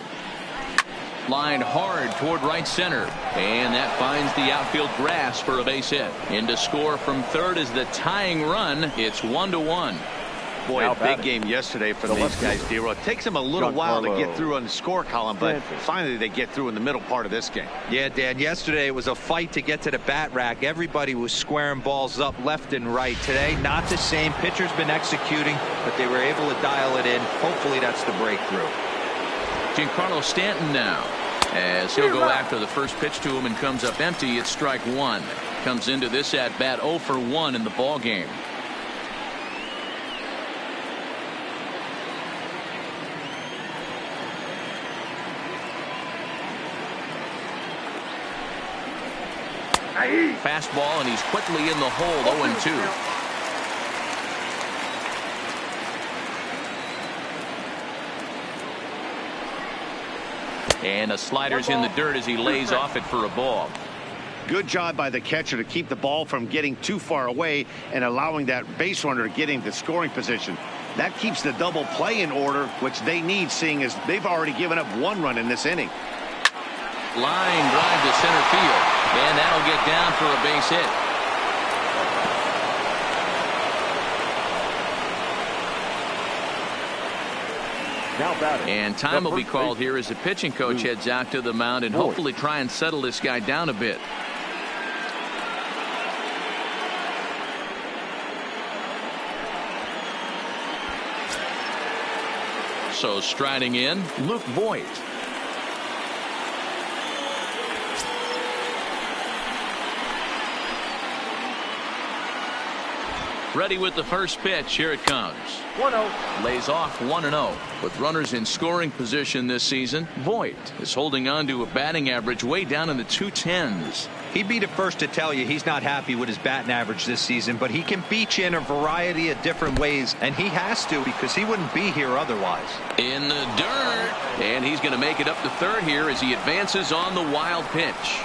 Speaker 1: Lined hard toward right center, and that finds the outfield grass for a base hit. In to score from third is the tying run. It's 1-1.
Speaker 2: Boy, a big game yesterday from these guys, D-Row. It takes them a little while to get through on the score column, but finally they get through in the middle part of this game.
Speaker 4: Yeah, Dan, yesterday it was a fight to get to the bat rack. Everybody was squaring balls up left and right. Today, not the same. Pitcher's been executing, but they were able to dial it in. Hopefully that's the breakthrough.
Speaker 1: Giancarlo Stanton now, as he'll go after the first pitch to him and comes up empty. It's strike 1. Comes into this at bat 0 for 1 in the ball game. Fastball, and he's quickly in the hole. 0-2. And a slider's in the dirt as he lays off it for a ball.
Speaker 2: Good job by the catcher to keep the ball from getting too far away and allowing that base runner to get into scoring position. That keeps the double play in order, which they need, seeing as they've already given up 1 run in this inning.
Speaker 1: Line drive to center field, and that'll get down for a base hit.
Speaker 3: Now batting.
Speaker 1: And time will be called here as the pitching coach heads out to the mound and hopefully try and settle this guy down a bit. So striding in, Luke Voigt. Ready with the first pitch. Here it comes.
Speaker 5: 1-0.
Speaker 1: Lays off 1-0. With runners in scoring position this season, Voigt is holding on to a batting average way down in the 210s.
Speaker 4: He'd be the first to tell you he's not happy with his batting average this season, but he can beat you in a variety of different ways, and he has to because he wouldn't be here otherwise.
Speaker 1: In the dirt, and he's going to make it up to third here as he advances on the wild pitch.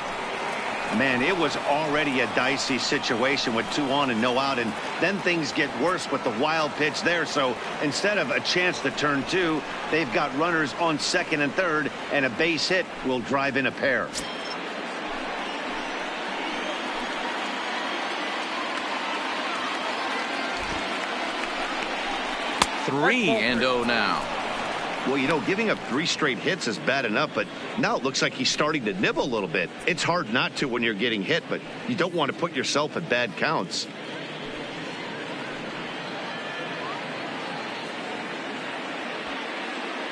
Speaker 2: Man, it was already a dicey situation with 2 on and no out, and then things get worse with the wild pitch there. So instead of a chance to turn 2, they've got runners on second and third, and a base hit will drive in a pair.
Speaker 1: Three and 0 now.
Speaker 2: Well, you know, giving up 3 straight hits is bad enough, but now it looks like he's starting to nibble a little bit. It's hard not to when you're getting hit, but you don't want to put yourself at bad counts.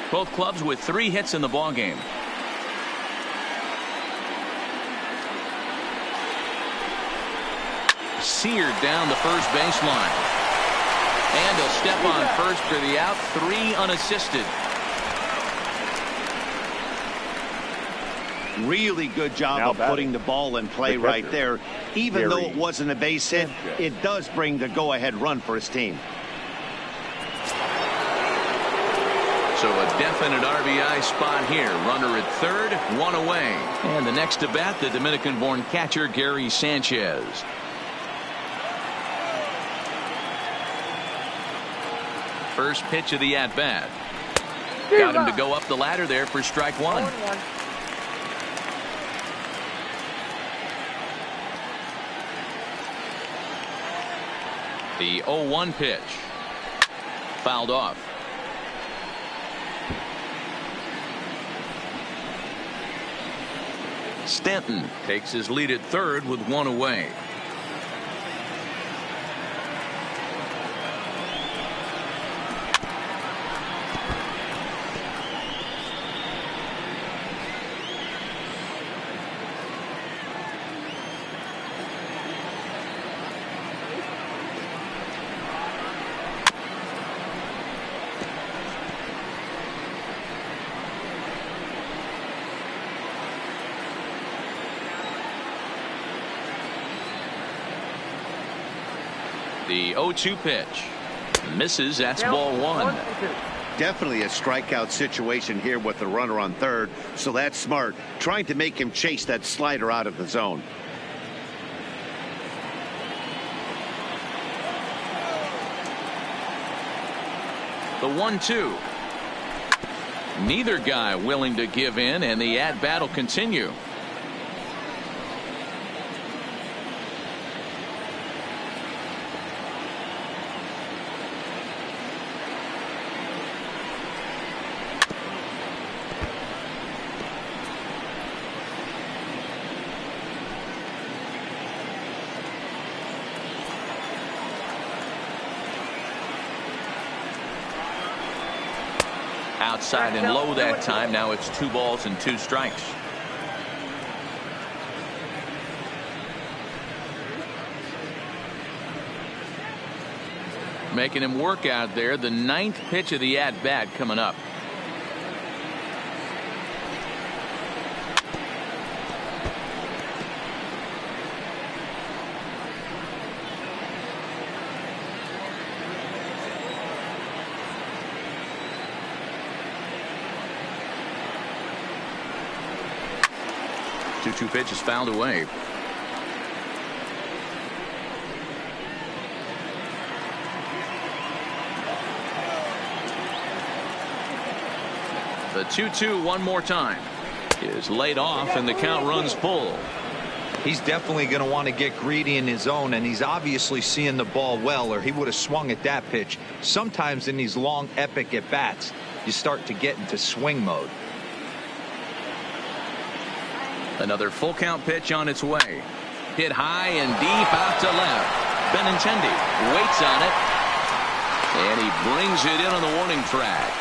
Speaker 1: Both clubs with 3 hits in the ballgame. Seared down the first baseline. And a step on first for the out. 3 unassisted.
Speaker 2: Really good job of putting the ball in play right there. Even though it wasn't a base hit, it does bring the go-ahead run for his team.
Speaker 1: So a definite RBI spot here. Runner at third, 1 away. And the next to bat, the Dominican-born catcher Gary Sanchez. First pitch of the at-bat. Got him to go up the ladder there for strike 1. The 0-1 pitch. Fouled off. Stanton takes his lead at third with 1 away. The 0-2 pitch misses. That's ball 1.
Speaker 2: Definitely a strikeout situation here with the runner on third, so that's smart, trying to make him chase that slider out of the zone.
Speaker 1: The 1-2. Neither guy willing to give in, and the at-bat will continue. Outside and low that time. Now it's 2 balls and 2 strikes. Making him work out there. The 9th pitch of the at-bat coming up. Two pitches fouled away. The 2-2 one more time is laid off, and the count runs full.
Speaker 4: He's definitely going to want to get greedy in his zone, and he's obviously seeing the ball well, or he would have swung at that pitch. Sometimes in these long, epic at-bats, you start to get into swing mode.
Speaker 1: Another full count pitch on its way. Hit high and deep out to left. Benintendi waits on it, and he brings it in on the warning track.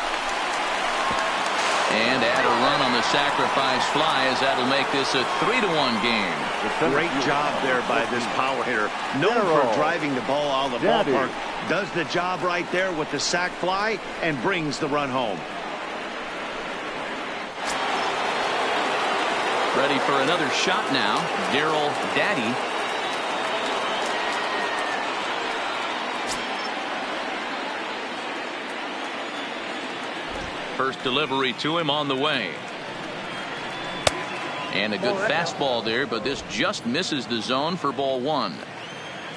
Speaker 1: And add a run on the sacrifice fly, as that'll make this a 3-1 game.
Speaker 2: Great job there by this power hitter. Known for driving the ball out of the ballpark. Does the job right there with the sac fly and brings the run home.
Speaker 1: Ready for another shot now. Darryl Daddy. First delivery to him on the way. And a good fastball there, but this just misses the zone for ball one.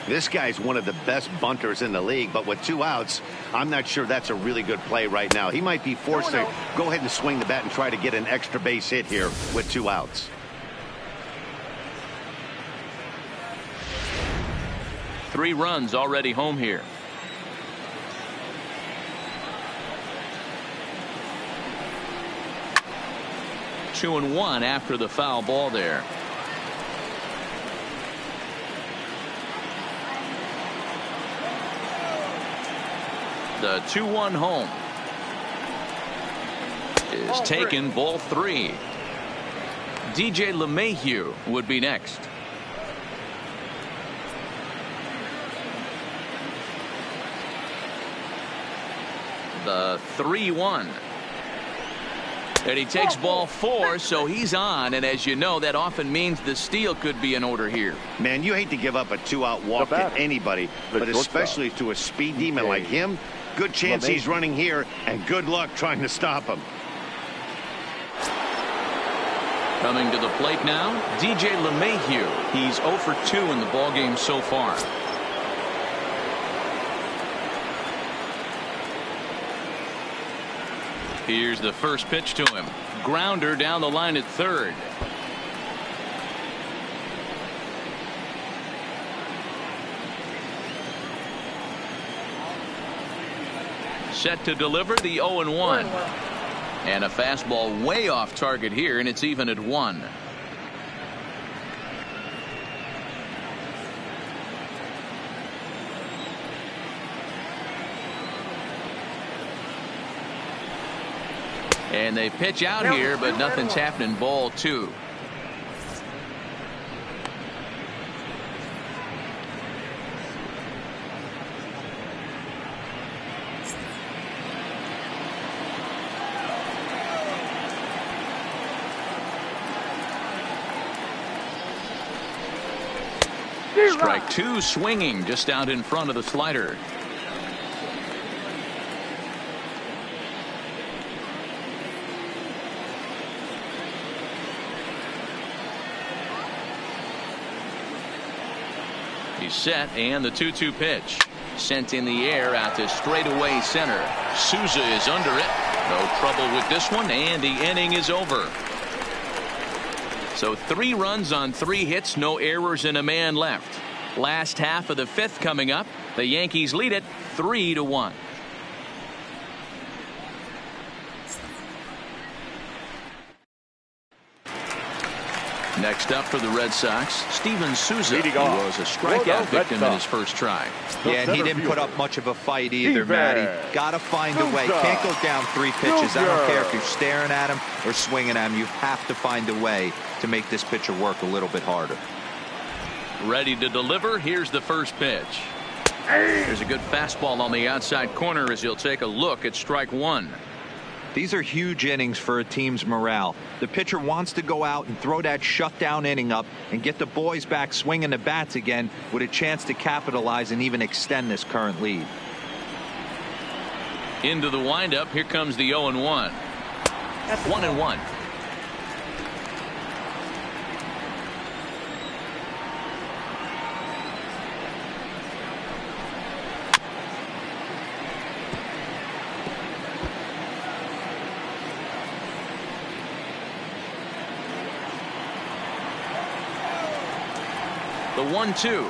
Speaker 2: This guy's one of the best bunters in the league, but with 2 outs, I'm not sure that's a really good play right now. He might be forced to go ahead and swing the bat and try to get an extra base hit here with 2 outs.
Speaker 1: Three runs already home here. Two and one after the foul ball there. The 2-1 home is taken, ball 3. DJ LeMahieu would be next. The 3-1. And he takes ball 4, so he's on, and as you know, that often means the steal could be in order here.
Speaker 2: Man, you hate to give up a 2-out walk to anybody, but especially to a speed demon like him. Good chance he's running here, and good luck trying to stop him.
Speaker 1: Coming to the plate now, DJ LeMahieu. He's 0 for 2 in the ballgame so far. Here's the first pitch to him. Grounder down the line at third. Set to deliver the 0-1. And a fastball way off target here, and it's even at 1. And they pitch out here, but nothing's happening. Ball 2. Strike 2 swinging just out in front of the slider. He's set, and the 2-2 pitch. Sent in the air out to straightaway center. Souza is under it. No trouble with this one, and the inning is over. So 3 runs on 3 hits, no errors, and a man left. Last half of the 5th coming up. The Yankees lead it 3-1. Next up for the Red Sox, Steven Souza. He was a strikeout victim in his first try.
Speaker 4: Yeah, and he didn't put up much of a fight either, Matty. Got to find a way. Can't go down 3 pitches. I don't care if you're staring at him or swinging at him. You have to find a way to make this pitcher work a little bit harder.
Speaker 1: Ready to deliver. Here's the first pitch. There's a good fastball on the outside corner as he'll take a look at strike 1.
Speaker 4: These are huge innings for a team's morale. The pitcher wants to go out and throw that shutdown inning up and get the boys back swinging the bats again with a chance to capitalize and even extend this current lead.
Speaker 1: Into the windup. Here comes the 0-1. 1-1. The 1-2.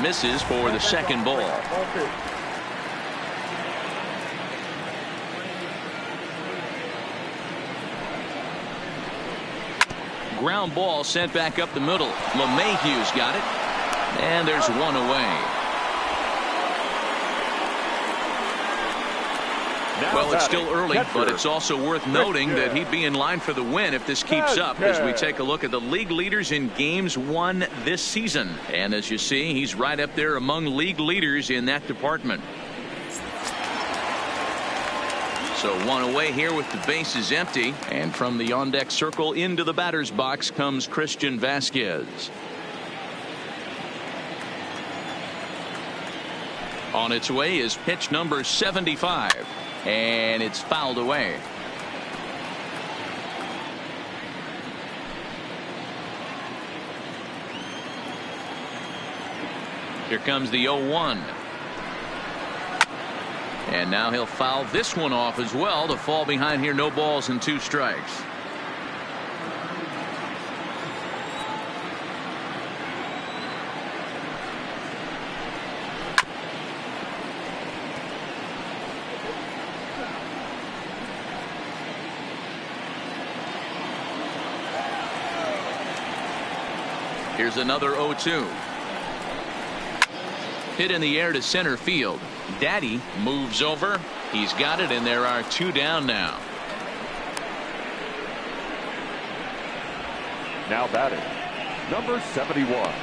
Speaker 1: Misses for the second ball. Ground ball sent back up the middle. LeMahieu's got it. And there's one away. Well, it's still early, but it's also worth noting that he'd be in line for the win if this keeps up as we take a look at the league leaders in games won this season. And as you see, he's right up there among league leaders in that department. So one away here with the bases empty. And from the on-deck circle into the batter's box comes Christian Vasquez. On its way is pitch number 75. And it's fouled away. Here comes the 0-1. And now he'll foul this one off as well to fall behind here. No balls and 2 strikes. Here's another 0-2. Hit in the air to center field. Daddy moves over. He's got it, and there are 2 down now.
Speaker 3: Now batting, number 71.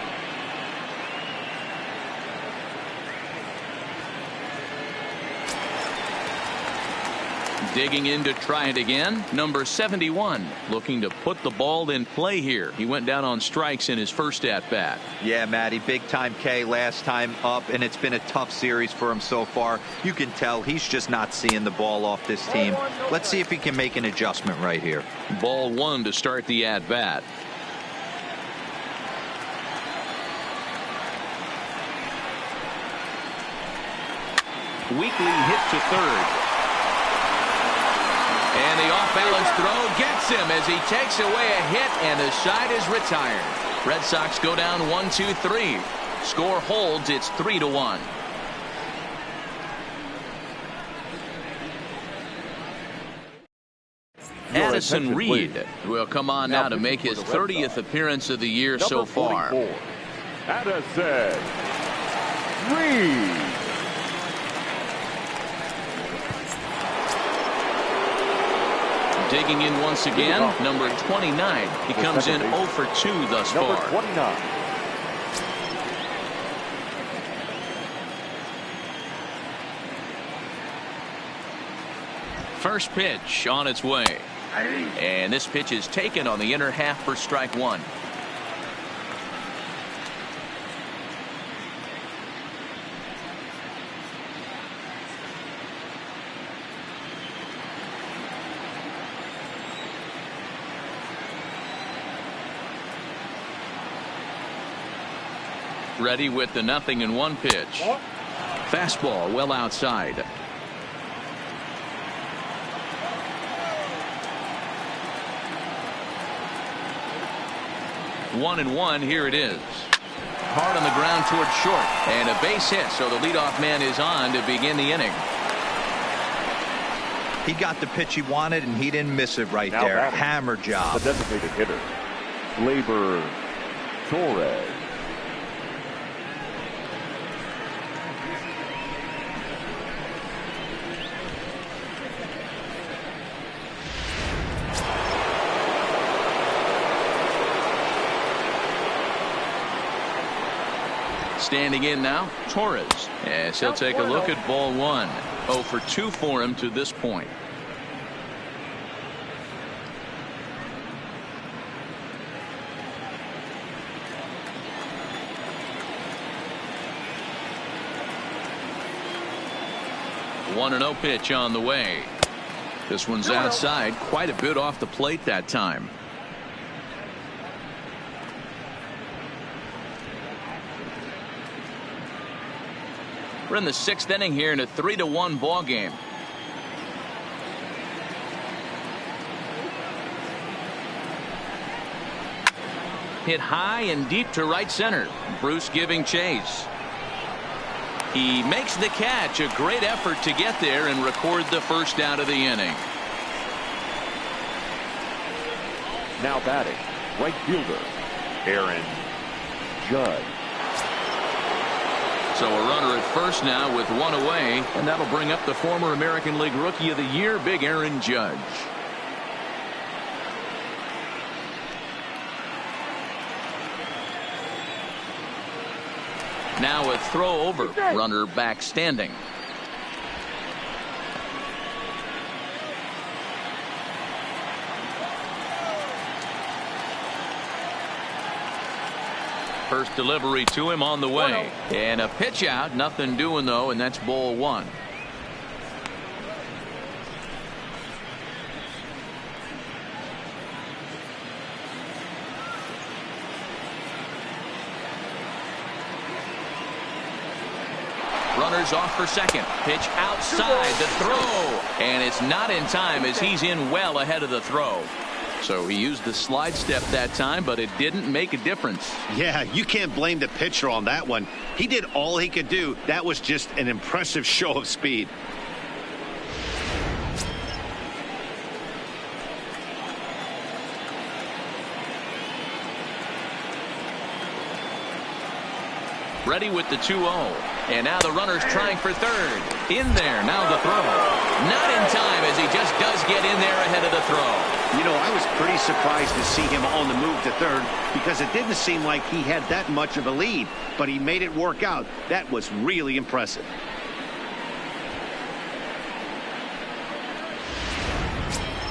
Speaker 1: Digging in to try it again. Number 71 looking to put the ball in play here. He went down on strikes in his first at bat.
Speaker 4: Yeah, Matty, big time K last time up, and it's been a tough series for him so far. You can tell he's just not seeing the ball off this team. Let's see if he can make an adjustment right here.
Speaker 1: Ball 1 to start the at bat. Weekly hit to third. And the off-balance throw gets him as he takes away a hit, and the side is retired. Red Sox go down 1-2-3. Score holds. It's 3-1. Addison Reed will come on now to make his 30th appearance of the year so far.
Speaker 3: Addison Reed.
Speaker 1: Digging in once again, number 29. He comes in 0 for 2 thus far.
Speaker 3: Number 29.
Speaker 1: First pitch on its way. And this pitch is taken on the inner half for strike 1. Ready with the 0-1 pitch. Fastball well outside. 1-1. Here it is. Hard on the ground towards short, and a base hit, so the leadoff man is on to begin the inning.
Speaker 4: He got the pitch he wanted, and he didn't miss it right there. Hammer job.
Speaker 3: The designated hitter, Labor Torres.
Speaker 1: Standing in now, Torres. As he'll take a look at ball 1. 0 for 2 for him to this point. One 1-0 pitch on the way. This one's outside, quite a bit off the plate that time. We're in the 6th inning here in a 3-1 ball game. hit high and deep to right center. Bruce giving chase. He makes the catch. A great effort to get there and record the first out of the inning.
Speaker 3: Now batting, right fielder, Aaron Judge.
Speaker 1: So a runner at first now with one away, and that'll bring up the former American League Rookie of the Year, Big Aaron Judge. Now a throw over, runner back standing. First delivery to him on the way. And a pitch out. Nothing doing, though, and that's ball one. Runners off for second. Pitch outside the throw. And it's not in time as he's in well ahead of the throw. So he used the slide step that time, but it didn't make a difference.
Speaker 2: Yeah, you can't blame the pitcher on that one. He did all he could do. That was just an impressive show of speed.
Speaker 1: Ready with the 2-0. And now the runner's trying for third. In there, now the throw. Not in time as he just does get in there ahead of the throw.
Speaker 2: You know, I was pretty surprised to see him on the move to third because it didn't seem like he had that much of a lead, but he made it work out. That was really impressive.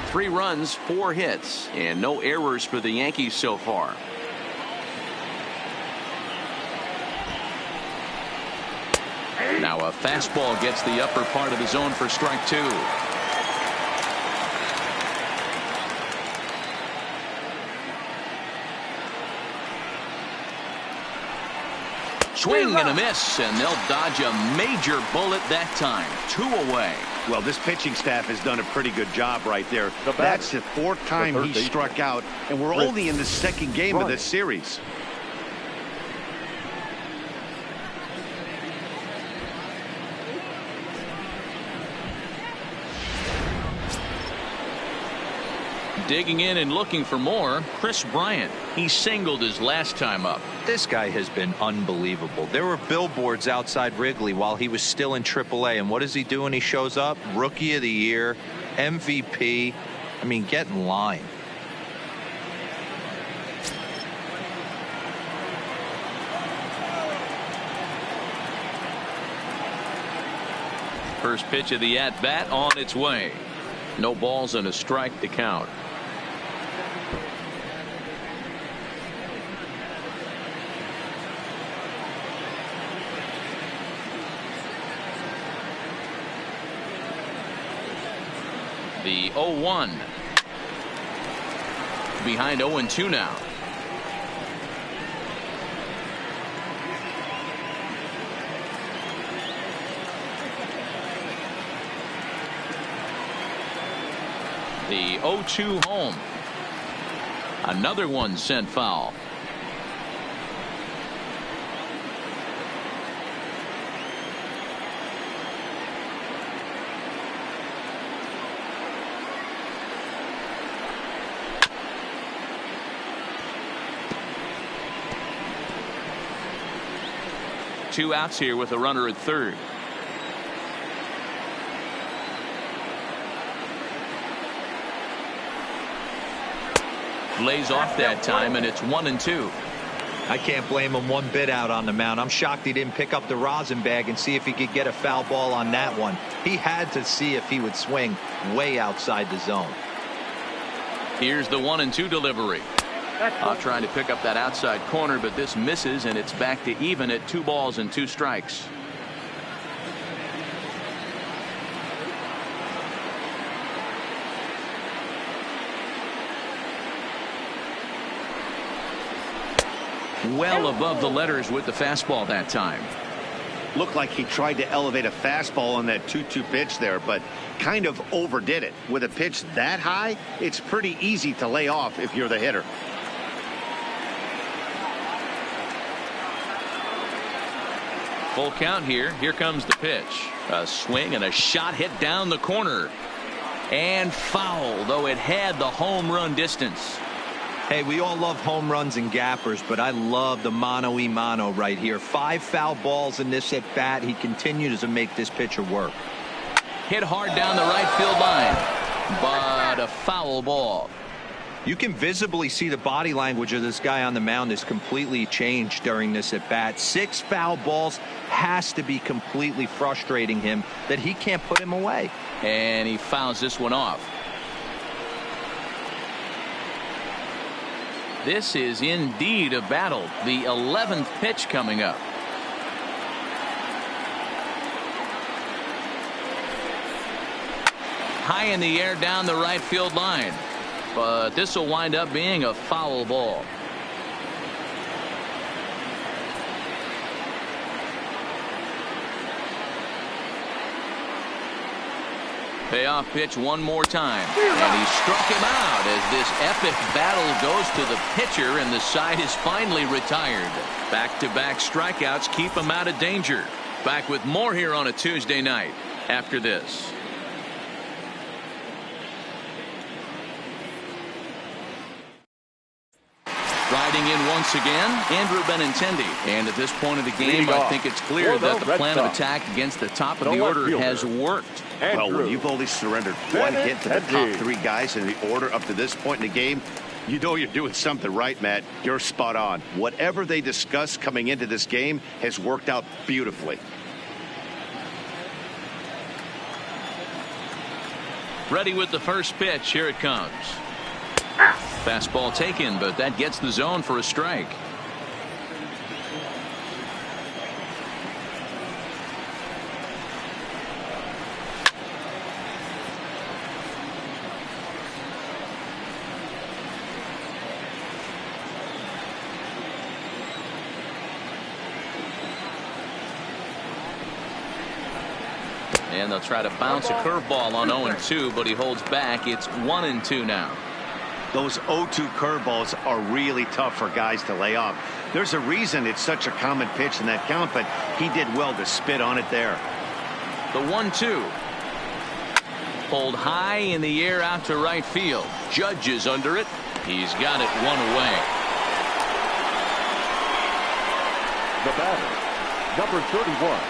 Speaker 1: Three runs, 4 hits, and no errors for the Yankees so far. Now a fastball gets the upper part of the zone for strike 2. Swing and a miss, and they'll dodge a major bullet that time. 2 away.
Speaker 2: Well, this pitching staff has done a pretty good job right there. That's the 4th time he struck out, and we're only in the 2nd game of this series.
Speaker 1: Digging in and looking for more, Chris Bryant. He singled his last time up.
Speaker 4: This guy has been unbelievable. There were billboards outside Wrigley while he was still in AAA, and what does he do when he shows up? Rookie of the Year, MVP. I mean, get in line.
Speaker 1: First pitch of the at-bat on its way. No balls and a strike to count. The 0-1. Behind 0-2 now. The 0-2 home. Another one sent foul. Two outs here with a runner at third. Lays off that time, and it's 1-2.
Speaker 4: I can't blame him one bit out on the mound. I'm shocked he didn't pick up the rosin bag and see if he could get a foul ball on that one. He had to see if he would swing way outside the zone.
Speaker 1: Here's the 1-2 delivery. Trying to pick up that outside corner, but this misses, and it's back to even at 2 balls and 2 strikes. Well above the letters with the fastball that time.
Speaker 2: Looked like he tried to elevate a fastball on that 2-2 pitch there, but kind of overdid it. With a pitch that high, it's pretty easy to lay off if you're the hitter.
Speaker 1: Full count here. Here comes the pitch. A swing and a shot hit down the corner. And foul, though it had the home run distance.
Speaker 4: Hey, we all love home runs and gappers, but I love the mano-y-mano right here. 5 foul balls in this at bat. He continues to make this pitcher work.
Speaker 1: Hit hard down the right field line, but a foul ball.
Speaker 4: You can visibly see the body language of this guy on the mound is completely changed during this at bat. 6 foul balls has to be completely frustrating him that he can't put him away.
Speaker 1: And he fouls this one off. This is indeed a battle. The 11th pitch coming up. High in the air down the right field line. But this will wind up being a foul ball. Payoff pitch one more time. And he struck him out as this epic battle goes to the pitcher, and the side is finally retired. Back-to-back strikeouts keep him out of danger. Back with more here on a Tuesday night after this. Riding in once again, Andrew Benintendi. And at this point of the game, I think it's clear that the plan of attack against the top of the order has worked.
Speaker 2: Well, when you've only surrendered one hit to the top 3 guys in the order up to this point in the game, you know you're doing something right, Matt. You're spot on. Whatever they discussed coming into this game has worked out beautifully.
Speaker 1: Ready with the first pitch. Here it comes. Fastball taken, but that gets the zone for a strike. And they'll try to bounce a curveball on 0-2, but he holds back. It's 1-2 now.
Speaker 2: Those 0-2 curveballs are really tough for guys to lay off. There's a reason it's such a common pitch in that count, but he did well to spit on it there.
Speaker 1: The 1-2. Pulled high in the air out to right field. Judge is under it. He's got it one away.
Speaker 3: The batter, number 31.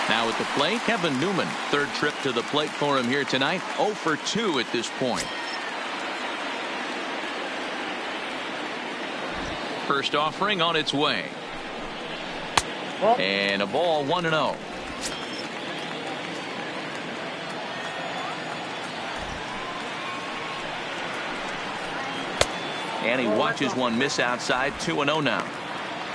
Speaker 1: Now at the plate, Kevin Newman. Third trip to the plate for him here tonight. 0 for 2 at this point. First offering on its way. And a ball 1-0. And he watches one miss outside. 2-0 now.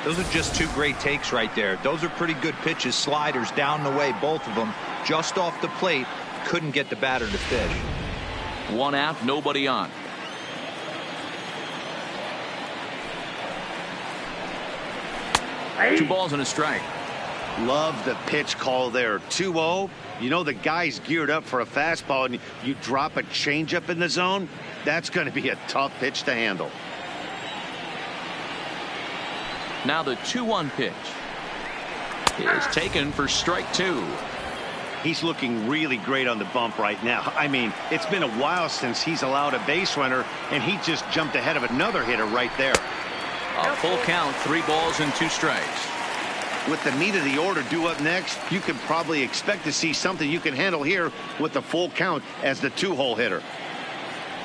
Speaker 4: Those are just 2 great takes right there. Those are pretty good pitches. Sliders down the way, both of them. Just off the plate. Couldn't get the batter to fish.
Speaker 1: 1 out, nobody on. Hey. 2 balls and a strike.
Speaker 2: Love the pitch call there. 2-0. You know the guy's geared up for a fastball, and you drop a changeup in the zone. That's going to be a tough pitch to handle.
Speaker 1: Now the 2-1 pitch is taken for strike 2.
Speaker 2: He's looking really great on the bump right now. I mean, it's been a while since he's allowed a base runner, and he just jumped ahead of another hitter right there.
Speaker 1: A full count, 3 balls and 2 strikes.
Speaker 2: With the meat of the order due up next, you can probably expect to see something you can handle here with the full count as the 2-hole hitter.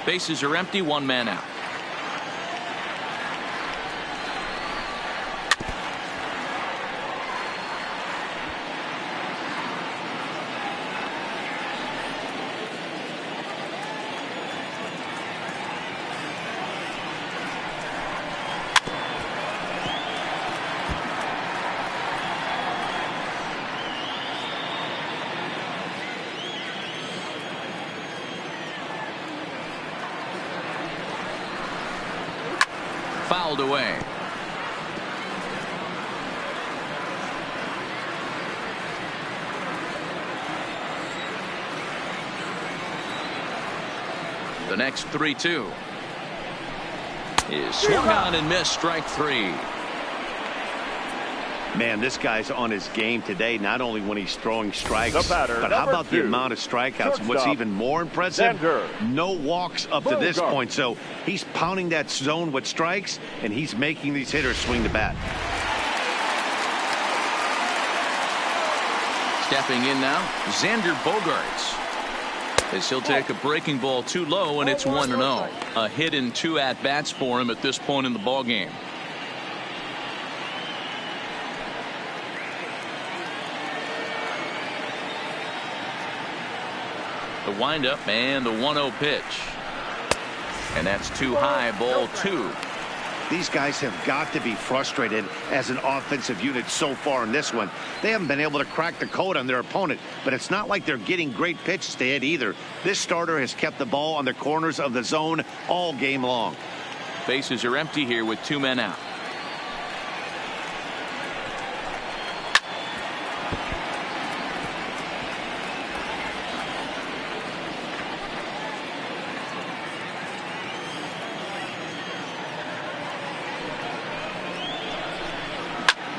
Speaker 1: Bases are empty, 1 man out. Fouled away. The next 3-2. is swung on and missed. Strike 3.
Speaker 2: Man, this guy's on his game today, not only when he's throwing strikes,
Speaker 3: batter,
Speaker 2: but how about the
Speaker 3: 2,
Speaker 2: amount of strikeouts? What's
Speaker 3: shortstop,
Speaker 2: even more impressive,
Speaker 3: Xander
Speaker 2: no walks up to this
Speaker 3: Bogaerts.
Speaker 2: point. So he's pounding that zone with strikes, and he's making these hitters swing the bat.
Speaker 1: Stepping in now, Xander Bogaerts. As he'll take a breaking ball too low, and it's 1-0. A hit in 2 at-bats for him at this point in the ballgame. The windup and the 1-0 pitch. And that's too high, ball 2.
Speaker 2: These guys have got to be frustrated as an offensive unit so far in this one. They haven't been able to crack the code on their opponent, but it's not like they're getting great pitches to hit either. This starter has kept the ball on the corners of the zone all game long.
Speaker 1: Bases are empty here with 2 men out.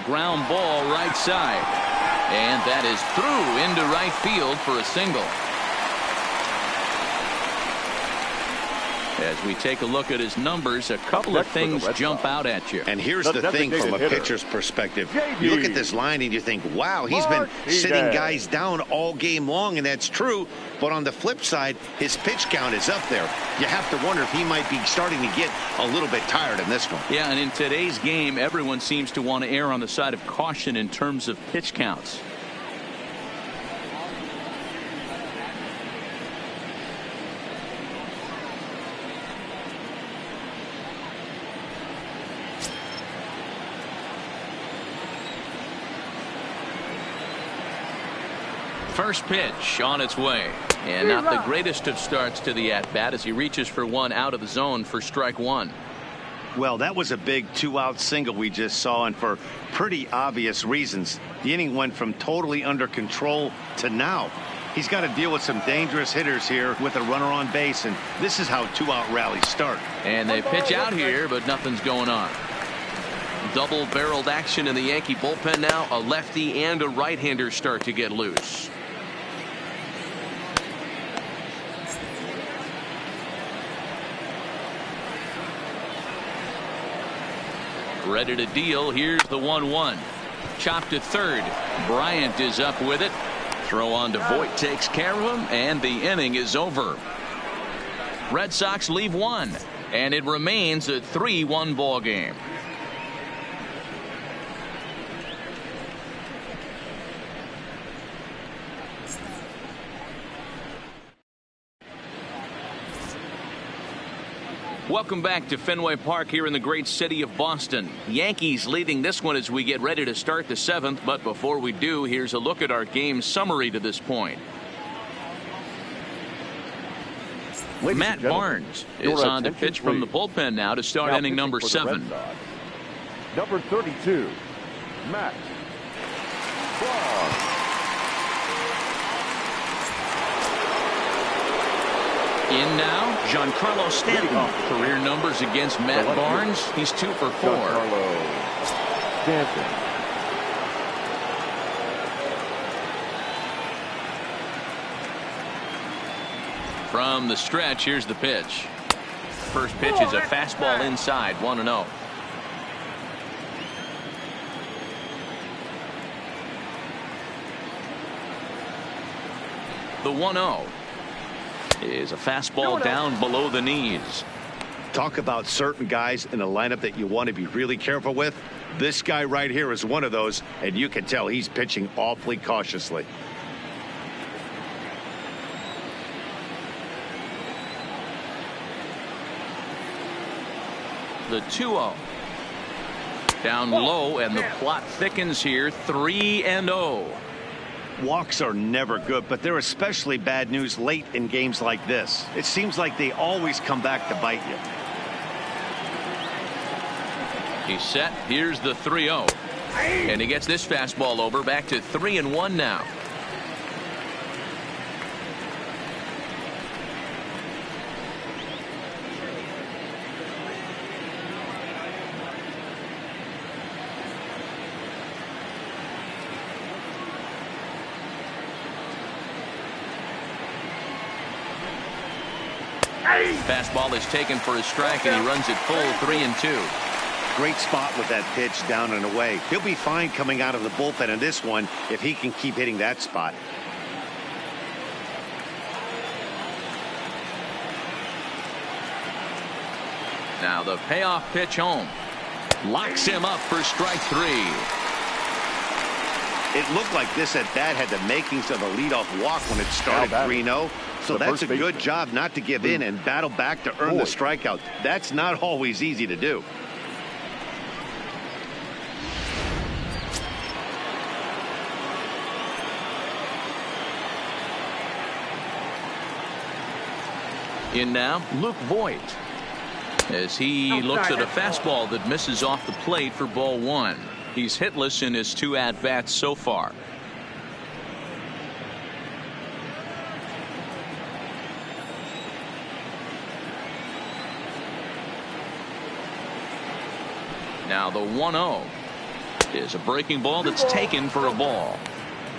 Speaker 1: Ground ball right side, and that is through into right field for a single. As we take a look at his numbers, a couple of things jump out at you.
Speaker 2: And here's the thing from a pitcher's perspective. You look at this line and you think, wow, he's been sitting guys down all game long, and that's true. But on the flip side, his pitch count is up there. You have to wonder if he might be starting to get a little bit tired in this one.
Speaker 1: Yeah, and in today's game, everyone seems to want to err on the side of caution in terms of pitch counts. First pitch on its way, and not the greatest of starts to the at-bat as he reaches for one out of the zone for strike 1.
Speaker 2: Well, that was a big 2-out single we just saw, and for pretty obvious reasons. The inning went from totally under control to now. He's got to deal with some dangerous hitters here with a runner on base, and this is how 2-out rallies start.
Speaker 1: And they pitch out here, but nothing's going on. Double-barreled action in the Yankee bullpen now. A lefty and a right-hander start to get loose. Ready to deal. Here's the 1-1. Chopped to third. Bryant is up with it. Throw on to Voit takes care of him, and the inning is over. Red Sox leave 1, and it remains a 3-1 ball game. Welcome back to Fenway Park here in the great city of Boston. Yankees leading this one as we get ready to start the 7th. But before we do, here's a look at our game summary to this point. Matt Barnes is on to pitch from the bullpen now to start inning number 7.
Speaker 3: Number 32, Matt Barnes.
Speaker 1: In now, Giancarlo Stanton. Career numbers against Matt Barnes. He's 2 for 4.
Speaker 3: Giancarlo Stanton.
Speaker 1: From the stretch, here's the pitch. First pitch is a fastball inside, 1-0. The 1-0 is a fastball down below the knees.
Speaker 2: Talk about certain guys in a lineup that you want to be really careful with. This guy right here is one of those, and you can tell he's pitching awfully cautiously.
Speaker 1: The 2-0. Down low, and the plot thickens here. 3-0.
Speaker 2: Walks are never good, but they're especially bad news late in games like this. It seems like they always come back to bite you.
Speaker 1: He's set. Here's the 3-0. And he gets this fastball over. Back to 3-1 now. Fastball is taken for a strike, and he runs it full 3-2.
Speaker 2: Great spot with that pitch down and away. He'll be fine coming out of the bullpen in this one if he can keep hitting that spot.
Speaker 1: Now the payoff pitch home. Locks him up for strike 3.
Speaker 2: It looked like this at bat had the makings of a leadoff walk when it started 3-0. So that's a good job not to give in and battle back to earn the strikeout. That's not always easy to do.
Speaker 1: In now, Luke Voigt, as he looks at a fastball that misses off the plate for ball 1. He's hitless in his 2 at-bats so far. Now the 1-0 is a breaking ball that's taken for a ball.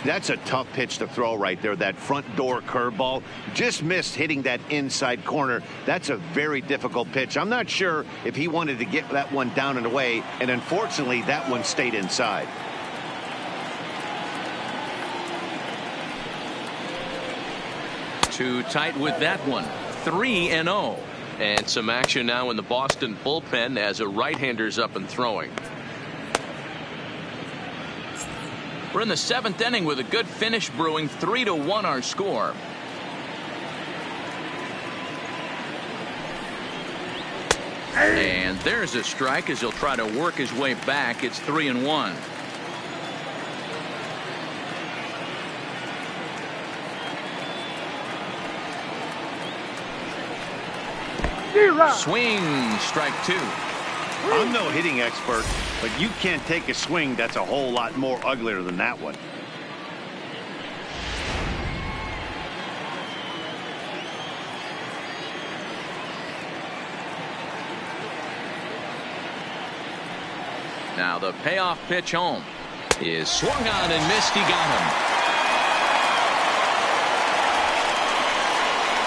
Speaker 2: That's a tough pitch to throw right there. That front door curveball just missed hitting that inside corner. That's a very difficult pitch. I'm not sure if he wanted to get that one down and away, and unfortunately that one stayed inside.
Speaker 1: Too tight with that one. 3-0. And some action now in the Boston bullpen as a right-hander's up and throwing. We're in the 7th inning with a good finish brewing. 3-1 our score. And there's a strike as he'll try to work his way back. It's 3-1. Swing, strike 2.
Speaker 2: I'm no hitting expert, but you can't take a swing that's a whole lot more uglier than that one.
Speaker 1: Now the payoff pitch home is swung on and missed. He got him.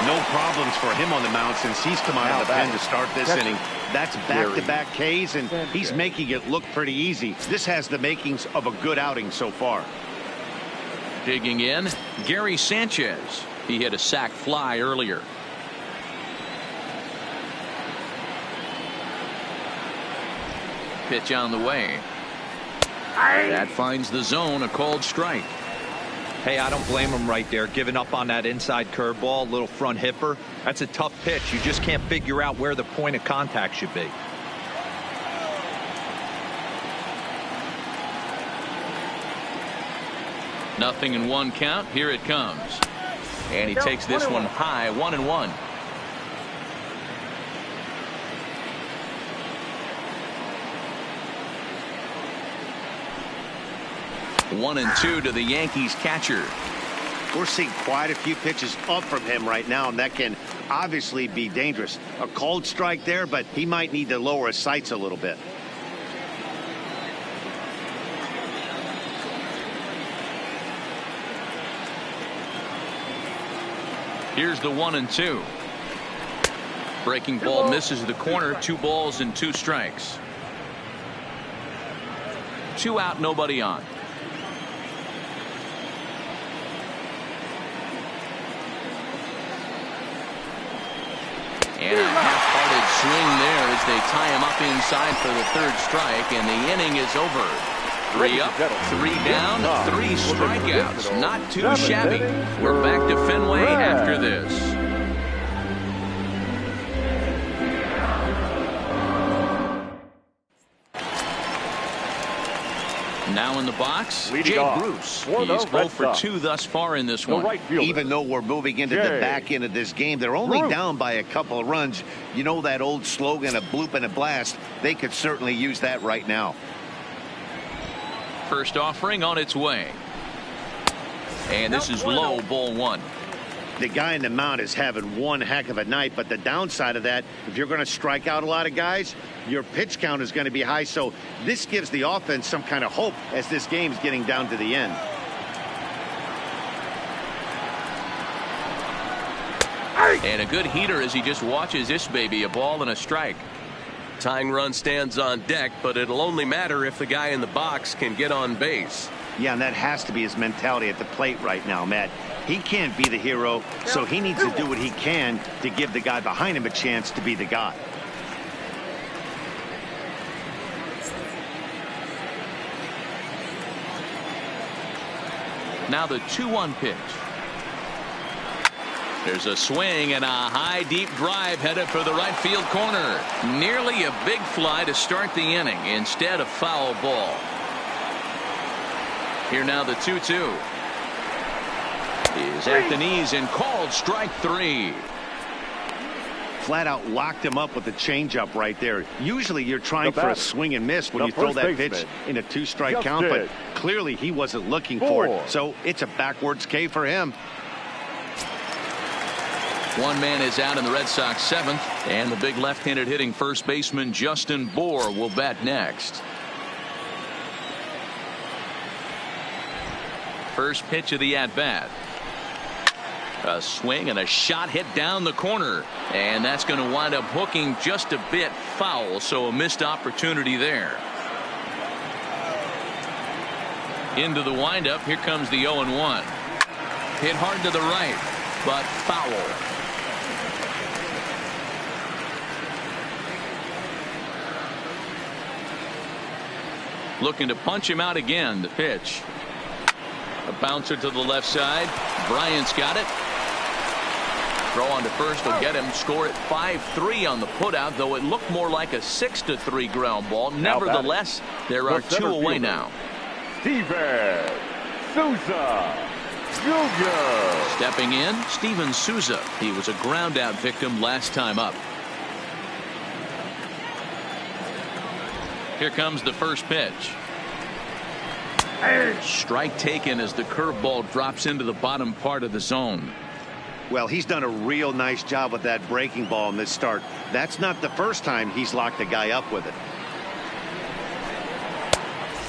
Speaker 2: No problems for him on the mound since he's come out of the pen to start this inning. That's back-to-back Ks, and he's making it look pretty easy. This has the makings of a good outing so far.
Speaker 1: Digging in, Gary Sanchez. He hit a sac fly earlier. Pitch on the way. That finds the zone, a called strike.
Speaker 4: Hey, I don't blame him right there, giving up on that inside curveball, little front hipper. That's a tough pitch. You just can't figure out where the point of contact should be.
Speaker 1: Nothing in 1 count. Here it comes. And he takes this one high, 1-1. 1-2 to the Yankees catcher.
Speaker 2: We're seeing quite a few pitches up from him right now, and that can obviously be dangerous. A called strike there, but he might need to lower his sights a little bit.
Speaker 1: Here's the 1-2. Breaking ball misses the corner. 2 balls and 2 strikes. 2 out, nobody on. And a half-hearted swing there as they tie him up inside for the 3rd strike, and the inning is over. 3 up, 3 down, 3 strikeouts. Not too shabby. We're back to Fenway after this. Now in the box, Jay Bruce. He's 0 for 2 thus far in this one.
Speaker 2: Even though we're moving into the back end of this game, they're only down by a couple of runs. You know that old slogan, a bloop and a blast. They could certainly use that right now.
Speaker 1: First offering on its way. And this is low, ball 1.
Speaker 2: The guy in the mound is having one heck of a night, but the downside of that, if you're going to strike out a lot of guys, your pitch count is going to be high. So this gives the offense some kind of hope as this game's getting down to the end.
Speaker 1: And a good heater as he just watches this baby, a ball and a strike.
Speaker 7: Tying run stands on deck, but it'll only matter if the guy in the box can get on base.
Speaker 2: Yeah, and that has to be his mentality at the plate right now, Matt. He can't be the hero, so he needs to do what he can to give the guy behind him a chance to be the guy.
Speaker 1: Now the 2-1 pitch. There's a swing and a high deep drive headed for the right field corner. Nearly a big fly to start the inning. Instead, a foul ball. Here now the 2-2. Is at the knees and called strike 3.
Speaker 2: Flat out locked him up with the changeup right there. Usually you're trying for a swing and miss when you throw that pitch in a 2-strike count, but clearly he wasn't looking for it. So it's a backwards K for him.
Speaker 1: One man is out in the Red Sox 7th, and the big left-handed hitting first baseman Justin Bour will bat next. First pitch of the at-bat. A swing and a shot hit down the corner, and that's going to wind up hooking just a bit foul, so a missed opportunity there. Into the windup. Here comes the 0-1. Hit hard to the right, but foul. Looking to punch him out again. The pitch. A bouncer to the left side. Bryant's got it. Throw on to first will get him. Score at 5-3 on the putout, though it looked more like a 6-3 ground ball. Nevertheless, there are 2 away now.
Speaker 3: Souza Jr.
Speaker 1: Stepping in, Steven Souza. He was a ground out victim last time up. Here comes the first pitch. Strike taken as the curveball drops into the bottom part of the zone.
Speaker 2: Well, he's done a real nice job with that breaking ball in this start. That's not the first time he's locked a guy up with it.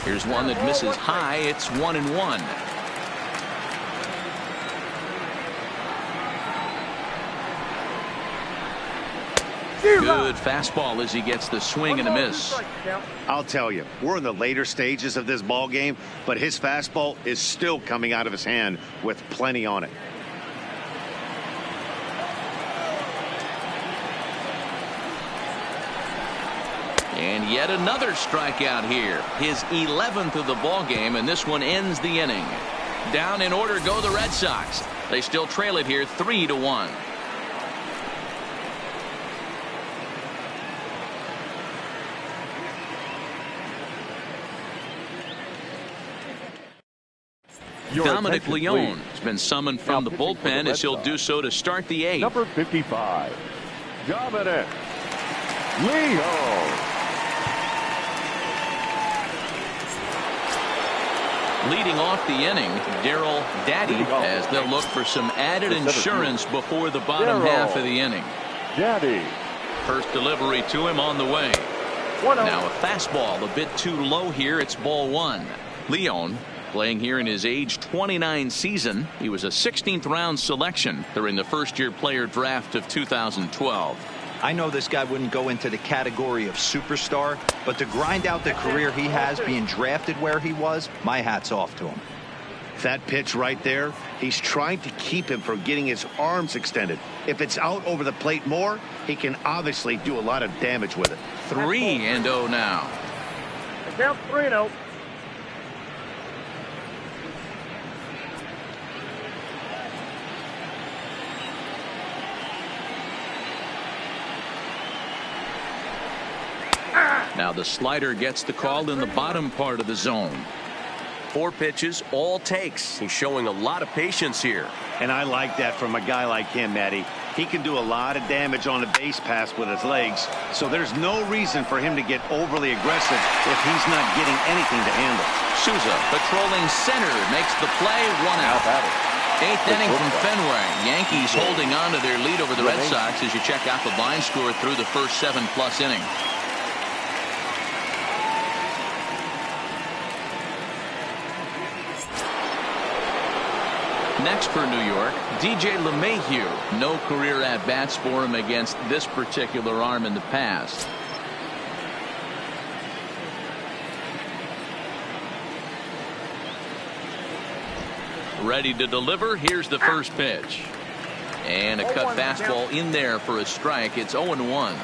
Speaker 1: Here's one that misses high. It's 1-1. Good fastball as he gets the swing and a miss.
Speaker 2: I'll tell you, we're in the later stages of this ball game, but his fastball is still coming out of his hand with plenty on it.
Speaker 1: And yet another strikeout here. His 11th of the ball game, and this one ends the inning. Down in order go the Red Sox. They still trail it here 3-1. Dominic Leone has been summoned from the bullpen as he'll do so to start the 8th.
Speaker 3: Number 55, Dominic Leone.
Speaker 1: Leading off the inning, Daryl Daddy, as they'll look for some added insurance before the bottom half of the inning.
Speaker 3: Daddy.
Speaker 1: First delivery to him on the way. Now a fastball a bit too low here. It's ball 1. Leone playing here in his age 29 season. He was a 16th round selection during the first year player draft of 2012.
Speaker 4: I know this guy wouldn't go into the category of superstar, but to grind out the career he has being drafted where he was, my hat's off to him.
Speaker 2: That pitch right there, he's trying to keep him from getting his arms extended. If it's out over the plate more, he can obviously do a lot of damage with it.
Speaker 1: 3-0 now.
Speaker 5: Count 3-0.
Speaker 1: Now the slider gets the call in the bottom part of the zone.
Speaker 7: 4 pitches, all takes. He's showing a lot of patience here.
Speaker 2: And I like that from a guy like him, Matty. He can do a lot of damage on a base pass with his legs, so there's no reason for him to get overly aggressive if he's not getting anything to handle.
Speaker 1: Souza patrolling center makes the play. 1 out. 8th inning from Fenway. Yankees holding on to their lead over the Red Sox as you check out the line score through the first 7+ innings. Next for New York, DJ LeMahieu. No career at-bats for him against this particular arm in the past. Ready to deliver. Here's the first pitch. And a cut fastball in there for a strike. It's 0-1.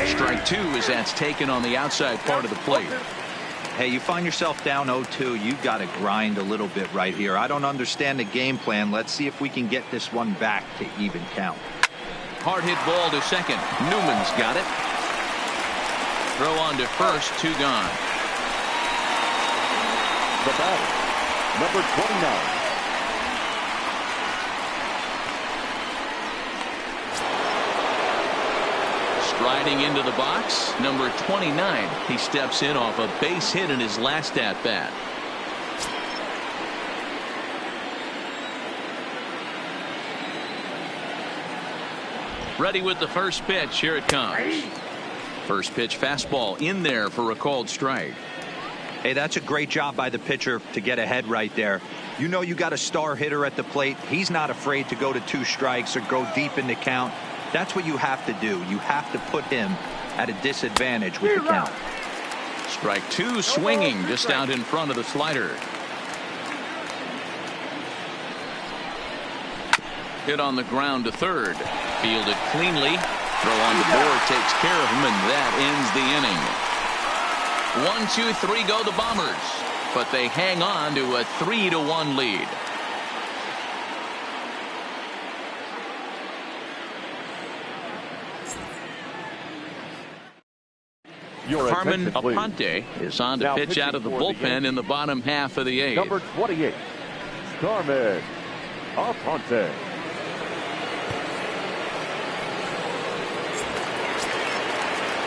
Speaker 1: Strike two as that's taken on the outside part of the plate.
Speaker 4: Hey, you find yourself down 0-2. You've got to grind a little bit right here. I don't understand the game plan. Let's see if we can get this one back to even count.
Speaker 1: Hard hit ball to second. Newman's got it. Throw on to first. 2 gone.
Speaker 3: The batter, number 29.
Speaker 1: Striding into the box, number 29. He steps in off a base hit in his last at-bat. Ready with the first pitch. Here it comes. First pitch fastball in there for a called strike.
Speaker 4: Hey, that's a great job by the pitcher to get ahead right there. You know you got a star hitter at the plate. He's not afraid to go to 2 strikes or go deep in the count. That's what you have to do. You have to put him at a disadvantage with the count.
Speaker 1: Strike 2 swinging just out in front of the slider. Hit on the ground to third. Fielded cleanly. Throw on the board takes care of him, and that ends the inning. 1, 2, 3 go the Bombers, but they hang on to a 3-1 lead. Carmen Aponte is on to pitch out of the bullpen in the bottom half of the 8th.
Speaker 3: Number 28, Carmen Aponte.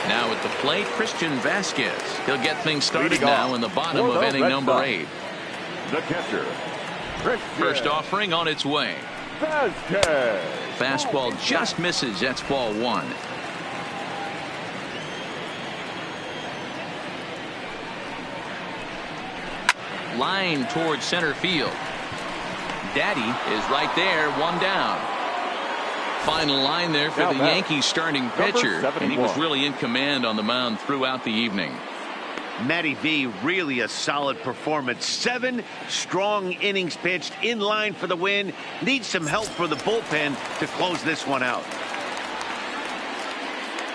Speaker 1: Now at the plate, Christian Vasquez. He'll get things started now in the bottom of inning number 8.
Speaker 3: The catcher, Christian.
Speaker 1: First offering on its way.
Speaker 3: Vasquez.
Speaker 1: Fastball just misses. That's ball 1. Line towards center field. Daddy is right there. 1 down. Final line there for the Yankees starting pitcher, and he was really in command on the mound throughout the evening.
Speaker 2: Matty V, really a solid performance. 7 strong innings pitched, in line for the win. Needs some help for the bullpen to close this one out.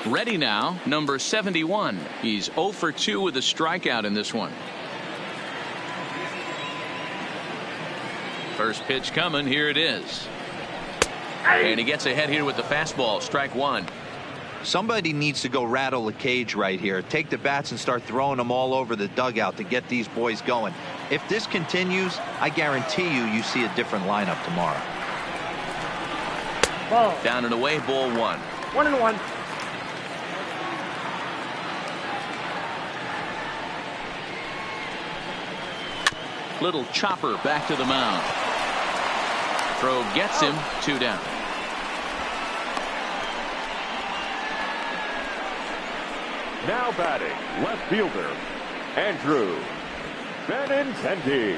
Speaker 1: Ready now, number 71. He's 0 for 2 with a strikeout in this one. First pitch coming. Here it is. And he gets ahead here with the fastball. Strike 1.
Speaker 4: Somebody needs to go rattle the cage right here. Take the bats and start throwing them all over the dugout to get these boys going. If this continues, I guarantee you see a different lineup tomorrow.
Speaker 5: Ball.
Speaker 1: Down and away, ball 1.
Speaker 5: 1-1.
Speaker 1: Little chopper back to the mound. Throw gets him. 2 down.
Speaker 3: Now batting, left fielder, Andrew Benintendi.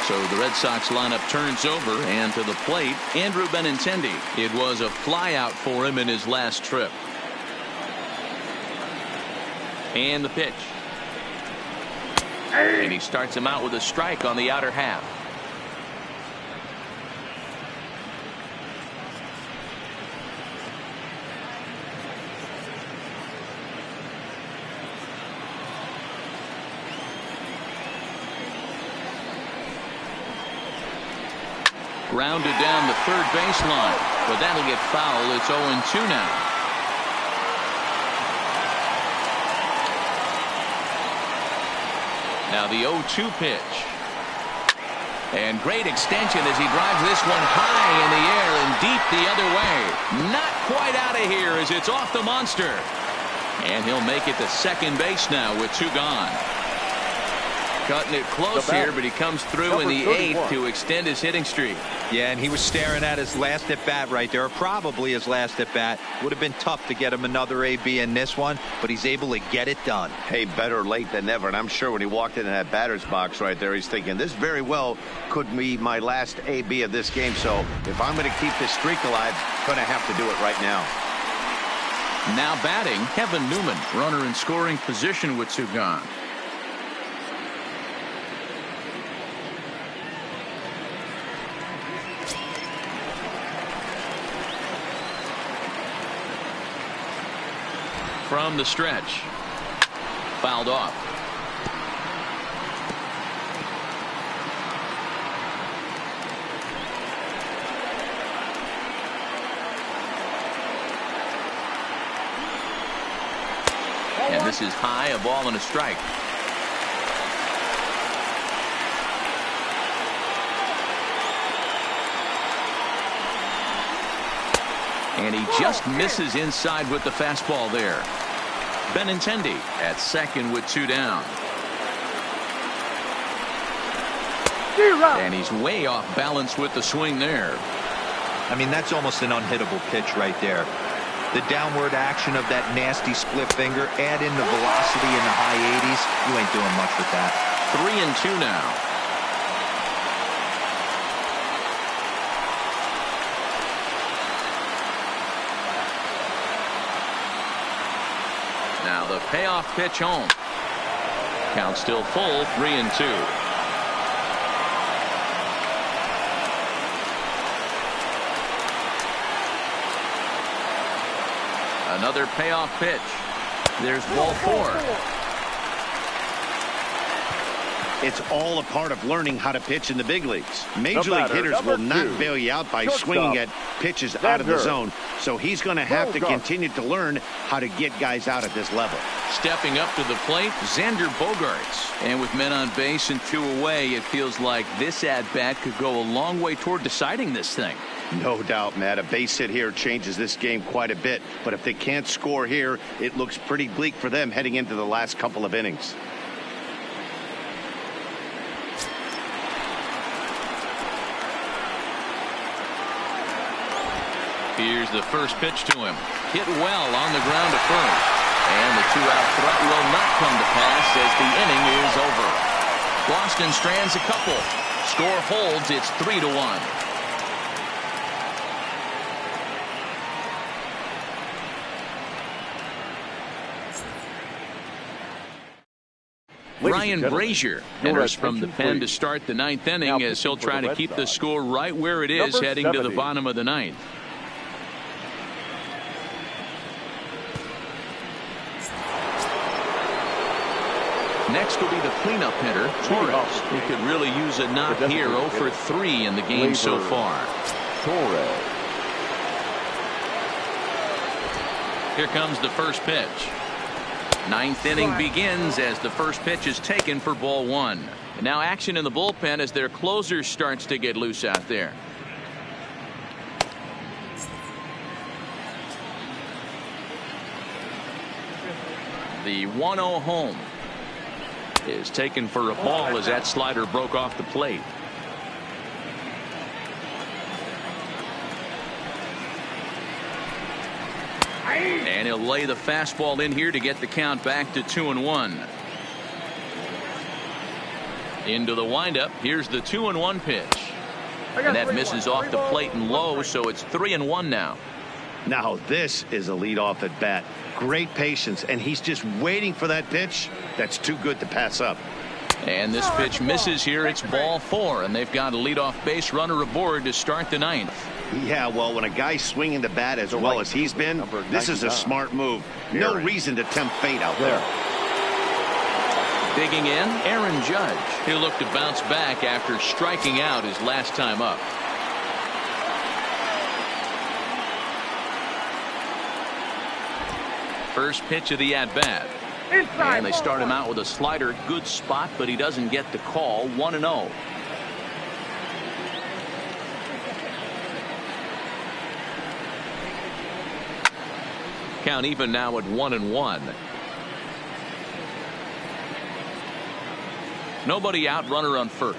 Speaker 1: So the Red Sox lineup turns over, and to the plate, Andrew Benintendi. It was a flyout for him in his last trip. And the pitch. And he starts him out with a strike on the outer half. Grounded down the third baseline, but that'll get foul. It's 0-2 now. Now the 0-2 pitch. And great extension as he drives this one high in the air and deep the other way. Not quite out of here as it's off the monster. And he'll make it to second base now with 2 gone. Cutting it close here, but he comes through in the 8th to extend his hitting streak.
Speaker 4: Yeah, and he was staring at his last at bat right there, or probably his last at bat. Would have been tough to get him another AB in this one, but he's able to get it done.
Speaker 2: Hey, better late than never. And I'm sure when he walked into that batter's box right there, he's thinking this very well could be my last AB of this game. So if I'm going to keep this streak alive, I'm going to have to do it right now.
Speaker 1: Now batting, Kevin Newman, runner in scoring position with 2 gone. From the stretch, fouled off. And this is high, a ball and a strike. And he just misses inside with the fastball there. Benintendi at second with 2 down. And he's way off balance with the swing there.
Speaker 4: I mean, that's almost an unhittable pitch right there. The downward action of that nasty split finger, add in the velocity in the high 80s, you ain't doing much with that.
Speaker 1: 3-2 now. Now the payoff pitch home. Count still full, 3-2. Another payoff pitch. There's ball 4.
Speaker 2: It's all a part of learning how to pitch in the big leagues. Major league hitters will not bail you out by swinging at pitches out of the zone. So he's going to have to continue to learn how to get guys out at this level.
Speaker 1: Stepping up to the plate, Xander Bogaerts. And with men on base and 2 away, it feels like this at-bat could go a long way toward deciding this thing.
Speaker 2: No doubt, Matt. A base hit here changes this game quite a bit. But if they can't score here, it looks pretty bleak for them heading into the last couple of innings.
Speaker 1: Here's the first pitch to him. Hit well on the ground to first. And the 2-out threat will not come to pass as the inning is over. Boston strands a couple. Score holds. It's 3-1. Ryan Brazier enters from the pen to start the 9th inning as he'll try to keep the score right where it is heading to the bottom of the 9th. Next will be the cleanup hitter, Torres, who could really use a knock here. 0 for 3 in the game so far.
Speaker 3: Torres.
Speaker 1: Here comes the first pitch. 9th inning begins as the first pitch is taken for ball 1. Now action in the bullpen as their closer starts to get loose out there. The 1-0 home is taken for a ball as that slider broke off the plate. And he'll lay the fastball in here to get the count back to 2-1. Into the windup. Here's the 2-1 pitch. And that misses off the plate and low, so it's 3-1 now.
Speaker 2: Now this is a leadoff at bat. Great patience, and he's just waiting for that pitch. That's too good to pass up.
Speaker 1: And this pitch misses here. It's ball 4, and they've got a leadoff base runner aboard to start the 9th.
Speaker 2: Yeah, well, when a guy's swinging the bat as well as he's been, this is a smart move. No reason to tempt fate out there.
Speaker 1: Digging in, Aaron Judge. He'll look to bounce back after striking out his last time up. First pitch of the at-bat. And they start him out with a slider. Good spot, but he doesn't get the call. 1-0. Count even now at 1-1. Nobody out, runner on first.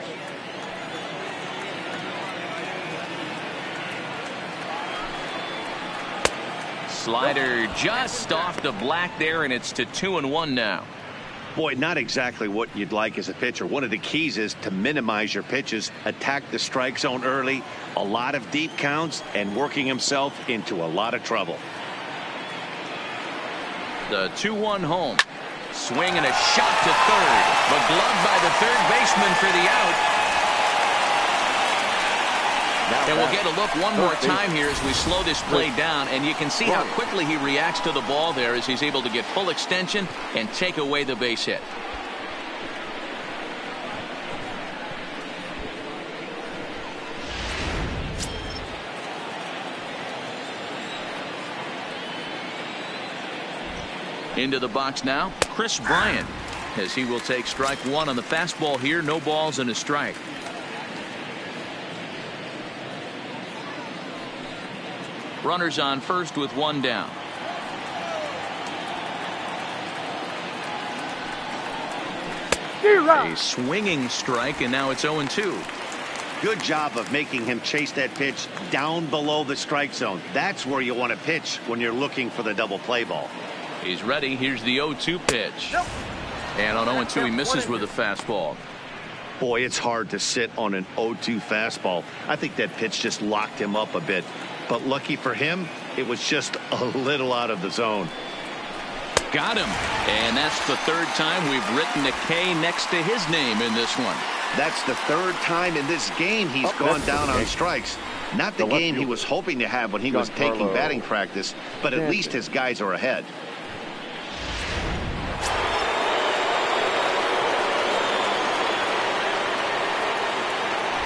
Speaker 1: Slider just off the black there, and it's to 2-1 now.
Speaker 2: Boy, not exactly what you'd like as a pitcher. One of the keys is to minimize your pitches, attack the strike zone early, a lot of deep counts, and working himself into a lot of trouble.
Speaker 1: The 2-1 home. Swing and a shot to third, but gloved by the third baseman for the out. And we'll get a look one more time here as we slow this play down, and you can see how quickly he reacts to the ball there as he's able to get full extension and take away the base hit. Into the box now, Chris Bryant, as he will take strike one on the fastball here. No balls and a strike. Runners on first with one down. A swinging strike, and now it's 0-2.
Speaker 2: Good job of making him chase that pitch down below the strike zone. That's where you want to pitch when you're looking for the double play ball.
Speaker 1: He's ready. Here's the 0-2 pitch. And on 0-2 he misses with a fastball.
Speaker 2: Boy, it's hard to sit on an 0-2 fastball. I think that pitch just locked him up a bit. But lucky for him, it was just a little out of the zone.
Speaker 1: Got him. And that's the third time we've written a K next to his name in this one.
Speaker 2: That's the third time in this game he's gone down on strikes. Not the game he was hoping to have when he was taking batting practice, but at least his guys are ahead.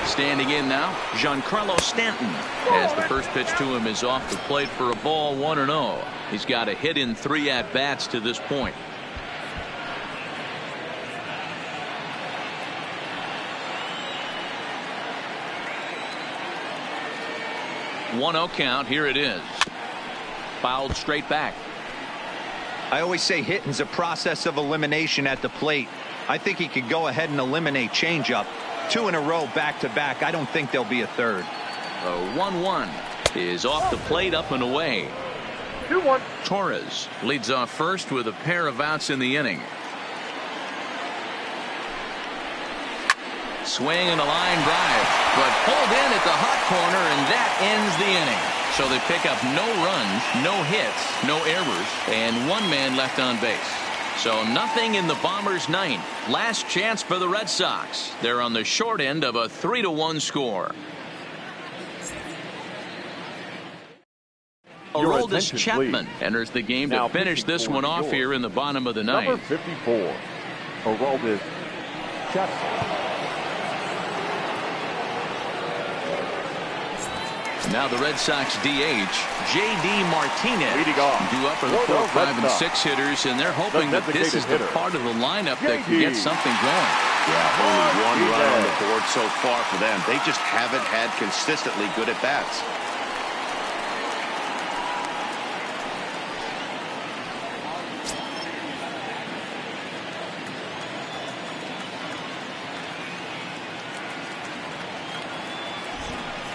Speaker 1: Standing in now, Giancarlo Stanton, as the first pitch to him is off the plate for a ball, 1-0. He's got a hit in 3 at-bats to this point. One 0 count. Here it is. Fouled straight back.
Speaker 4: I always say hitting's a process of elimination at the plate. I think he could go ahead and eliminate changeup. 2 in a row back to back. I don't think there'll be a third.
Speaker 1: A 1-1 is off the plate, up and away.
Speaker 5: 2-1.
Speaker 1: Torres leads off first with a pair of outs in the inning. Swing and a line drive, but pulled in at the hot corner, and that ends the inning. So they pick up no runs, no hits, no errors, and 1 man left on base. So nothing in the Bombers' ninth. Last chance for the Red Sox. They're on the short end of a 3-1 score. Aroldis Chapman enters the game to finish this one off here in the bottom of the ninth.
Speaker 3: Number 54, Aroldis Chapman.
Speaker 1: Now the Red Sox DH, J.D. Martinez, due up for the 4, 5, and 6 hitters, and they're hoping that this is the part of the lineup that can get something going.
Speaker 2: Yeah, only 1 run on the board so far for them. They just haven't had consistently good at-bats.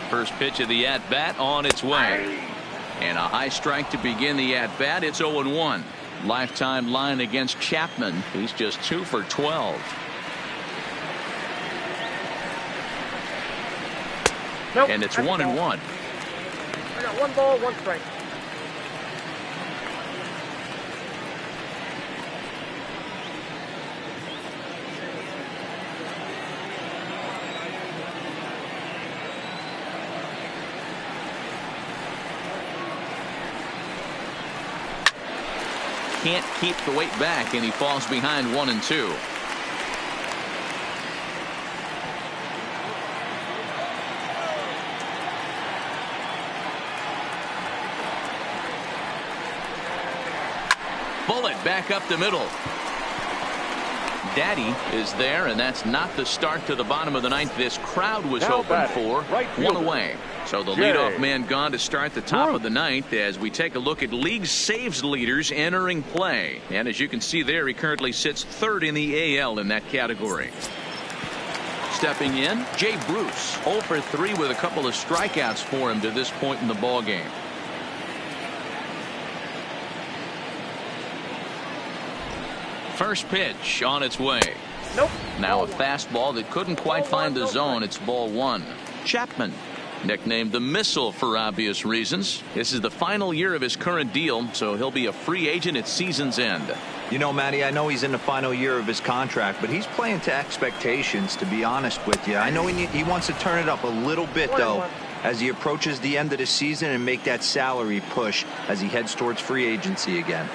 Speaker 1: First pitch of the at-bat on its way. And a high strike to begin the at-bat. It's 0-1. Lifetime line against Chapman. He's just 2 for 12.
Speaker 5: Nope,
Speaker 1: and it's 1-1.
Speaker 5: I got 1 ball, 1 strike.
Speaker 1: Can't keep the weight back, and he falls behind 1 and 2. Bullet back up the middle. Daddy is there, and that's not the start to the bottom of the ninth. This crowd was hoping for. 1 away. So the leadoff man gone to start the top of the ninth as we take a look at league saves leaders entering play. And as you can see there, he currently sits 3rd in the AL in that category. Stepping in, Jay Bruce, 0 for 3 with a couple of strikeouts for him to this point in the ball game. First pitch on its way.
Speaker 5: Nope.
Speaker 1: Now a fastball that couldn't quite find the zone. It's ball one. Chapman, nicknamed the Missile for obvious reasons. This is the final year of his current deal, so he'll be a free agent at season's end.
Speaker 4: You know, Matty, I know he's in the final year of his contract, but he's playing to expectations, to be honest with you. I know he wants to turn it up a little bit, though, as he approaches the end of the season and make that salary push as he heads towards free agency again.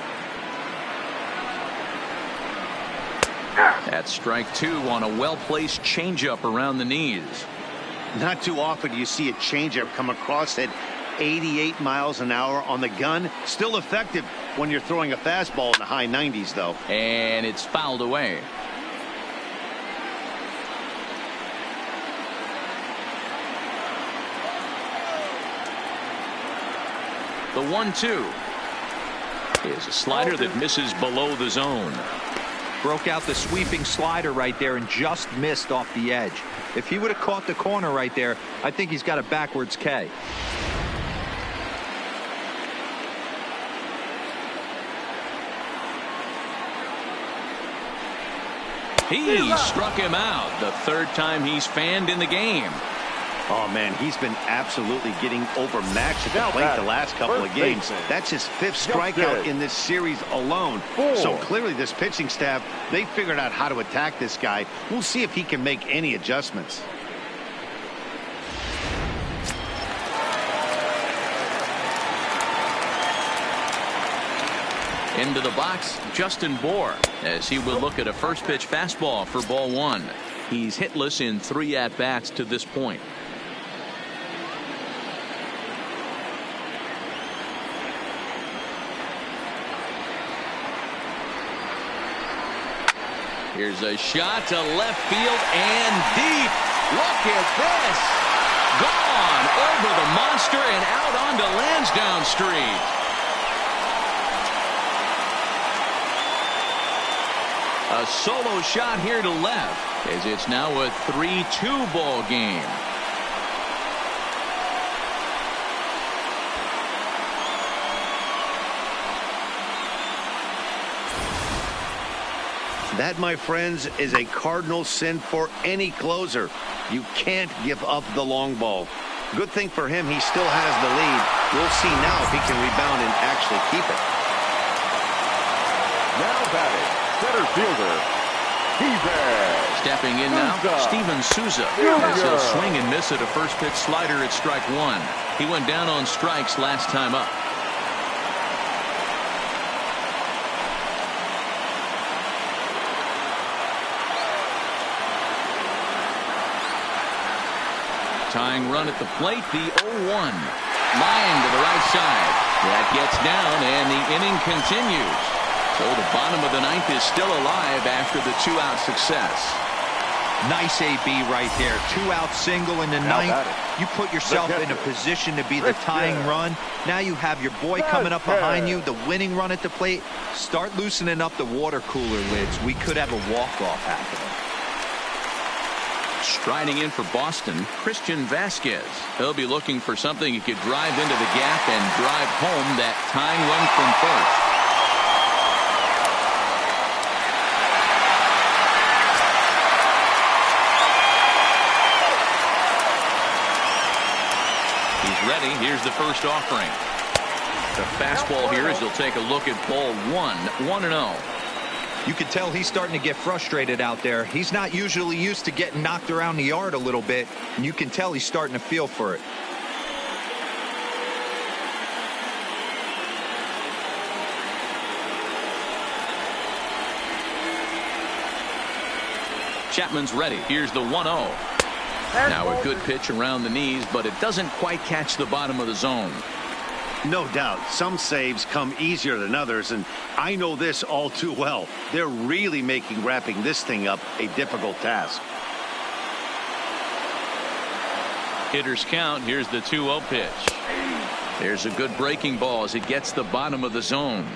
Speaker 1: That's strike two on a well-placed changeup around the knees.
Speaker 2: Not too often do you see a changeup come across at 88 miles an hour on the gun. Still effective when you're throwing a fastball in the high 90s, though.
Speaker 1: And it's fouled away. The 1-2 is a slider that misses below the zone.
Speaker 4: Broke out the sweeping slider right there and just missed off the edge. If he would have caught the corner right there, I think he's got a backwards K.
Speaker 1: He struck him out the third time he's fanned in the game.
Speaker 2: Oh, man, he's been absolutely getting overmatched at the plate the last couple of games. That's his 5th strikeout in this series alone. So clearly this pitching staff, they figured out how to attack this guy. We'll see if he can make any adjustments.
Speaker 1: Into the box, Justin Bour, as he will look at a first pitch fastball for ball one. He's hitless in 3 at-bats to this point. Here's a shot to left field and deep. Look at this. Gone over the monster and out onto Lansdowne Street. A solo shot here to left, as it's now a 3-2 ball game.
Speaker 2: That, my friends, is a cardinal sin for any closer. You can't give up the long ball. Good thing for him, he still has the lead. We'll see now if he can rebound and actually keep it.
Speaker 3: Now batting, center fielder,
Speaker 1: stepping in now, Steven Souza, as he'll swing and miss at a first pitch slider at strike one. He went down on strikes last time up. Tying run at the plate, the 0-1. Line to the right side. That gets down, and the inning continues. So the bottom of the 9th is still alive after the 2-out success.
Speaker 4: Nice AB right there. 2-out single in the 9th. You put yourself in a position to be the tying run. Now you have your boy coming up behind you, the winning run at the plate. Start loosening up the water cooler lids. We could have a walk-off happening.
Speaker 1: Striding in for Boston, Christian Vasquez. He'll be looking for something he could drive into the gap and drive home that tying run from first. He's ready. Here's the first offering. The fastball here as he'll take a look at ball one. 1-0.
Speaker 4: You can tell he's starting to get frustrated out there. He's not usually used to getting knocked around the yard a little bit, and you can tell he's starting to feel for it.
Speaker 1: Chapman's ready. Here's the 1-0. Now a good pitch around the knees, but it doesn't quite catch the bottom of the zone.
Speaker 2: No doubt, some saves come easier than others, and I know this all too well. They're really making wrapping this thing up a difficult task.
Speaker 1: Hitters count. Here's the 2-0 pitch. There's a good breaking ball as it gets the bottom of the zone.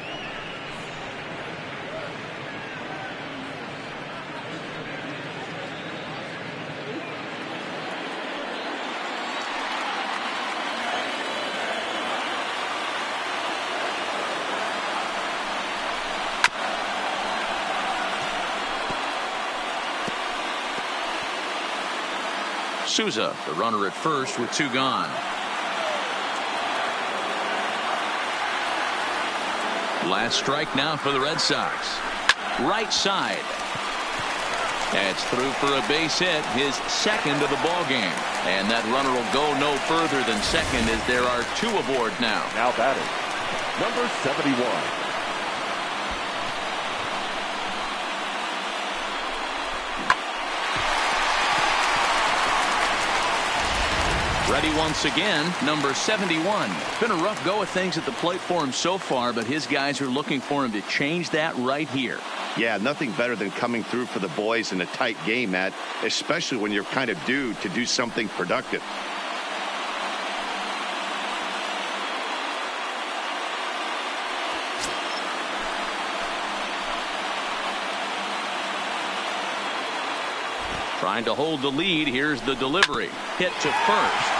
Speaker 1: Souza, the runner at first with 2 gone. Last strike now for the Red Sox. Right side. That's through for a base hit, his second of the ball game. And that runner will go no further than second as there are 2 aboard now.
Speaker 3: Now batting, number 71.
Speaker 1: Ready once again, number 71. Been a rough go of things at the plate for him so far, but his guys are looking for him to change that right here.
Speaker 2: Yeah, nothing better than coming through for the boys in a tight game, Matt, especially when you're kind of due to do something productive.
Speaker 1: Trying to hold the lead. Here's the delivery. Hit to first.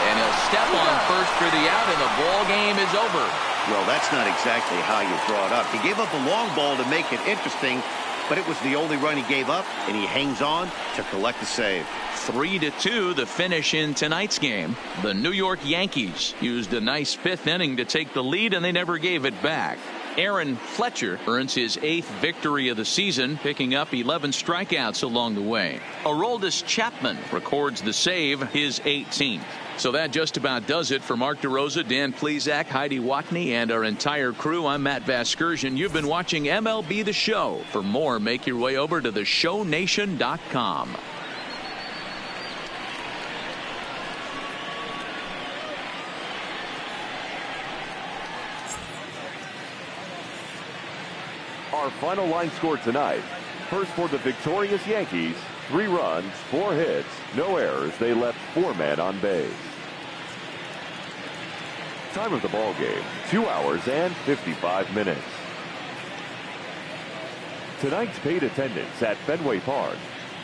Speaker 1: And he'll step on first for the out, and the ball game is over.
Speaker 2: Well, that's not exactly how you draw it up. He gave up a long ball to make it interesting, but it was the only run he gave up, and he hangs on to collect the save.
Speaker 1: 3-2 the finish in tonight's game. The New York Yankees used a nice 5th inning to take the lead, and they never gave it back. Fletcher earns his 8th victory of the season, picking up 11 strikeouts along the way. Aroldis Chapman records the save, his 18th. So that just about does it for Mark DeRosa, Dan Plesac, Heidi Watney, and our entire crew. I'm Matt Vasgersian. You've been watching MLB The Show. For more, make your way over to theshownation.com.
Speaker 3: Our final line score tonight. First for the victorious Yankees, 3 runs, 4 hits, no errors. They left 4 men on base. Time of the ball game, 2 hours and 55 minutes. Tonight's paid attendance at Fenway Park,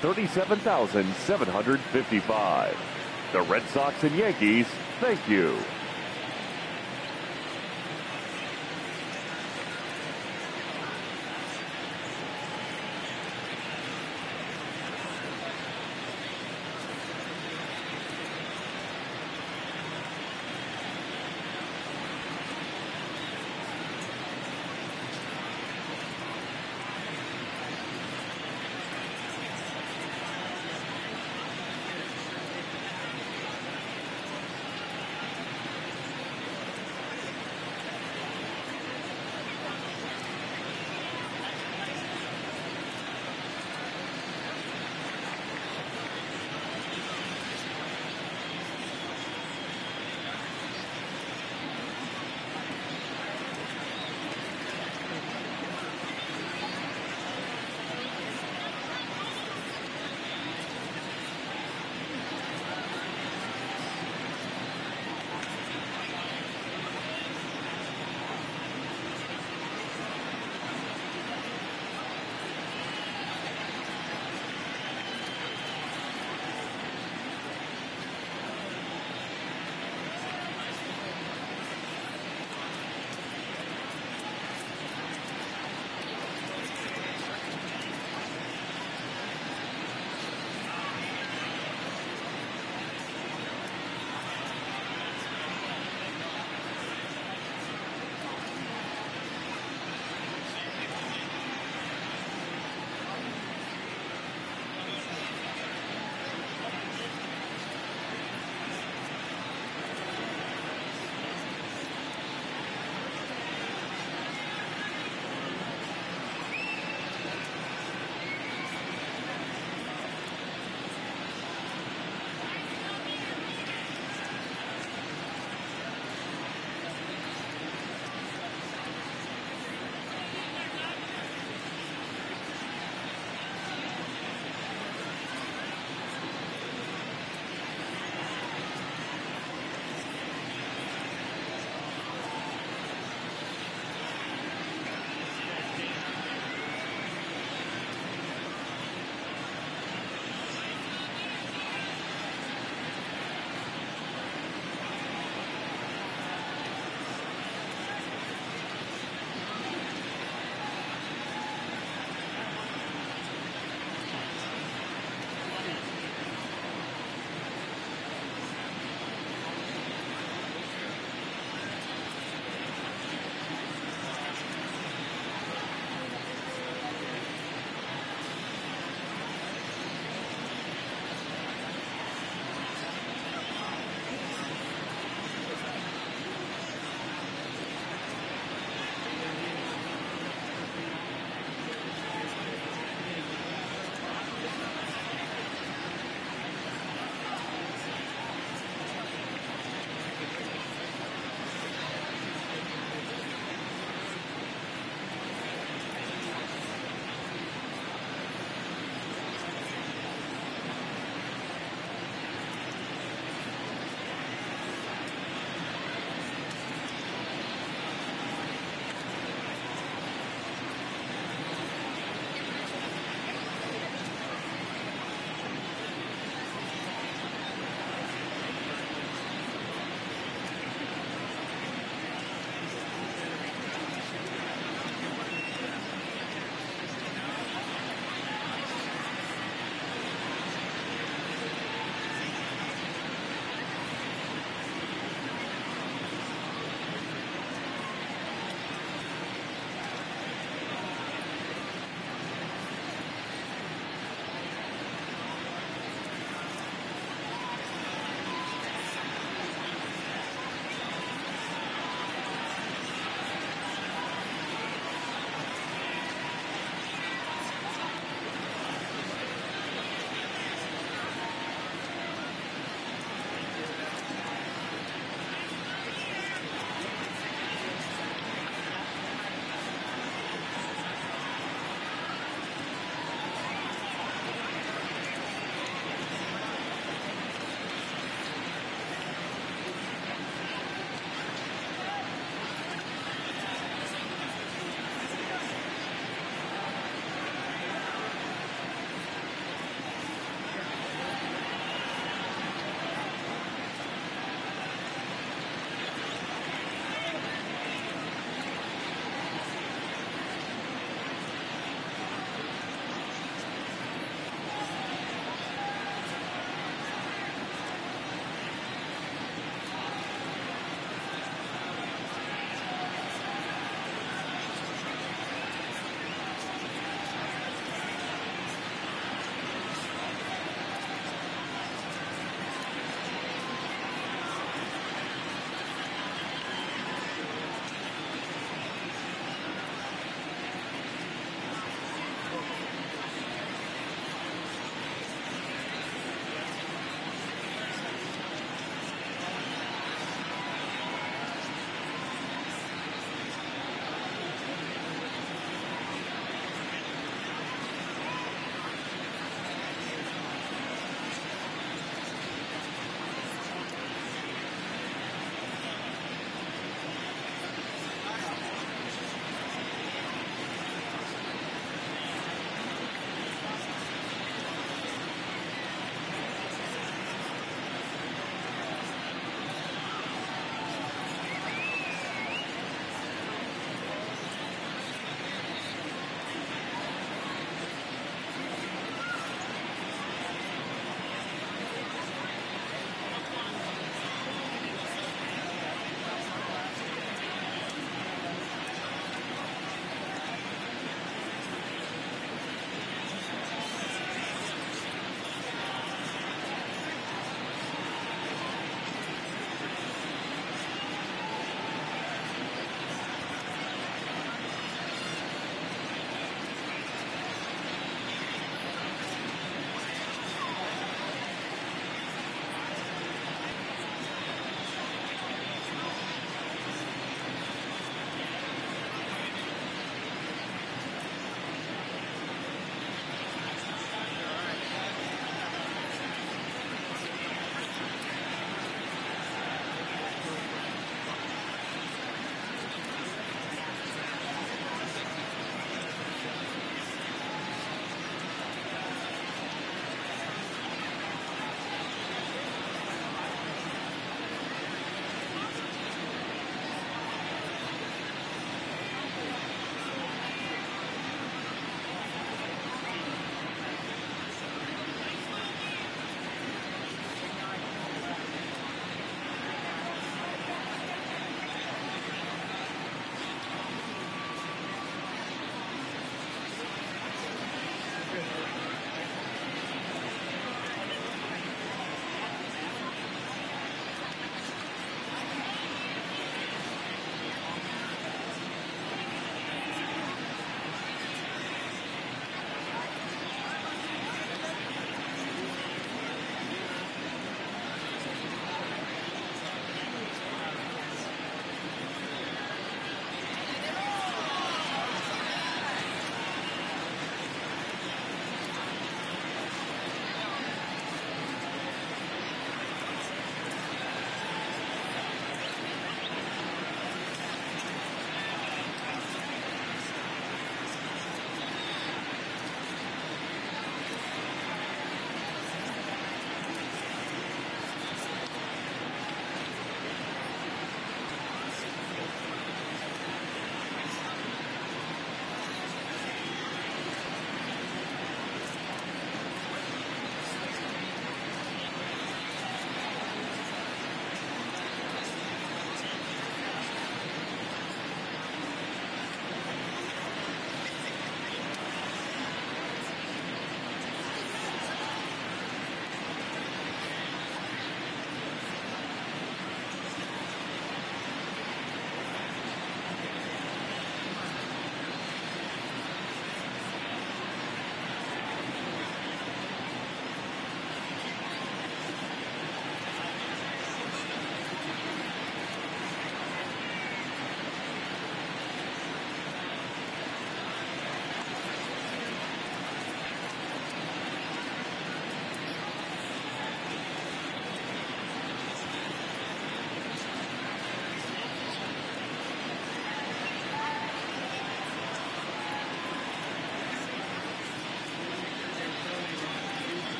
Speaker 3: 37,755. The Red Sox and Yankees, thank you.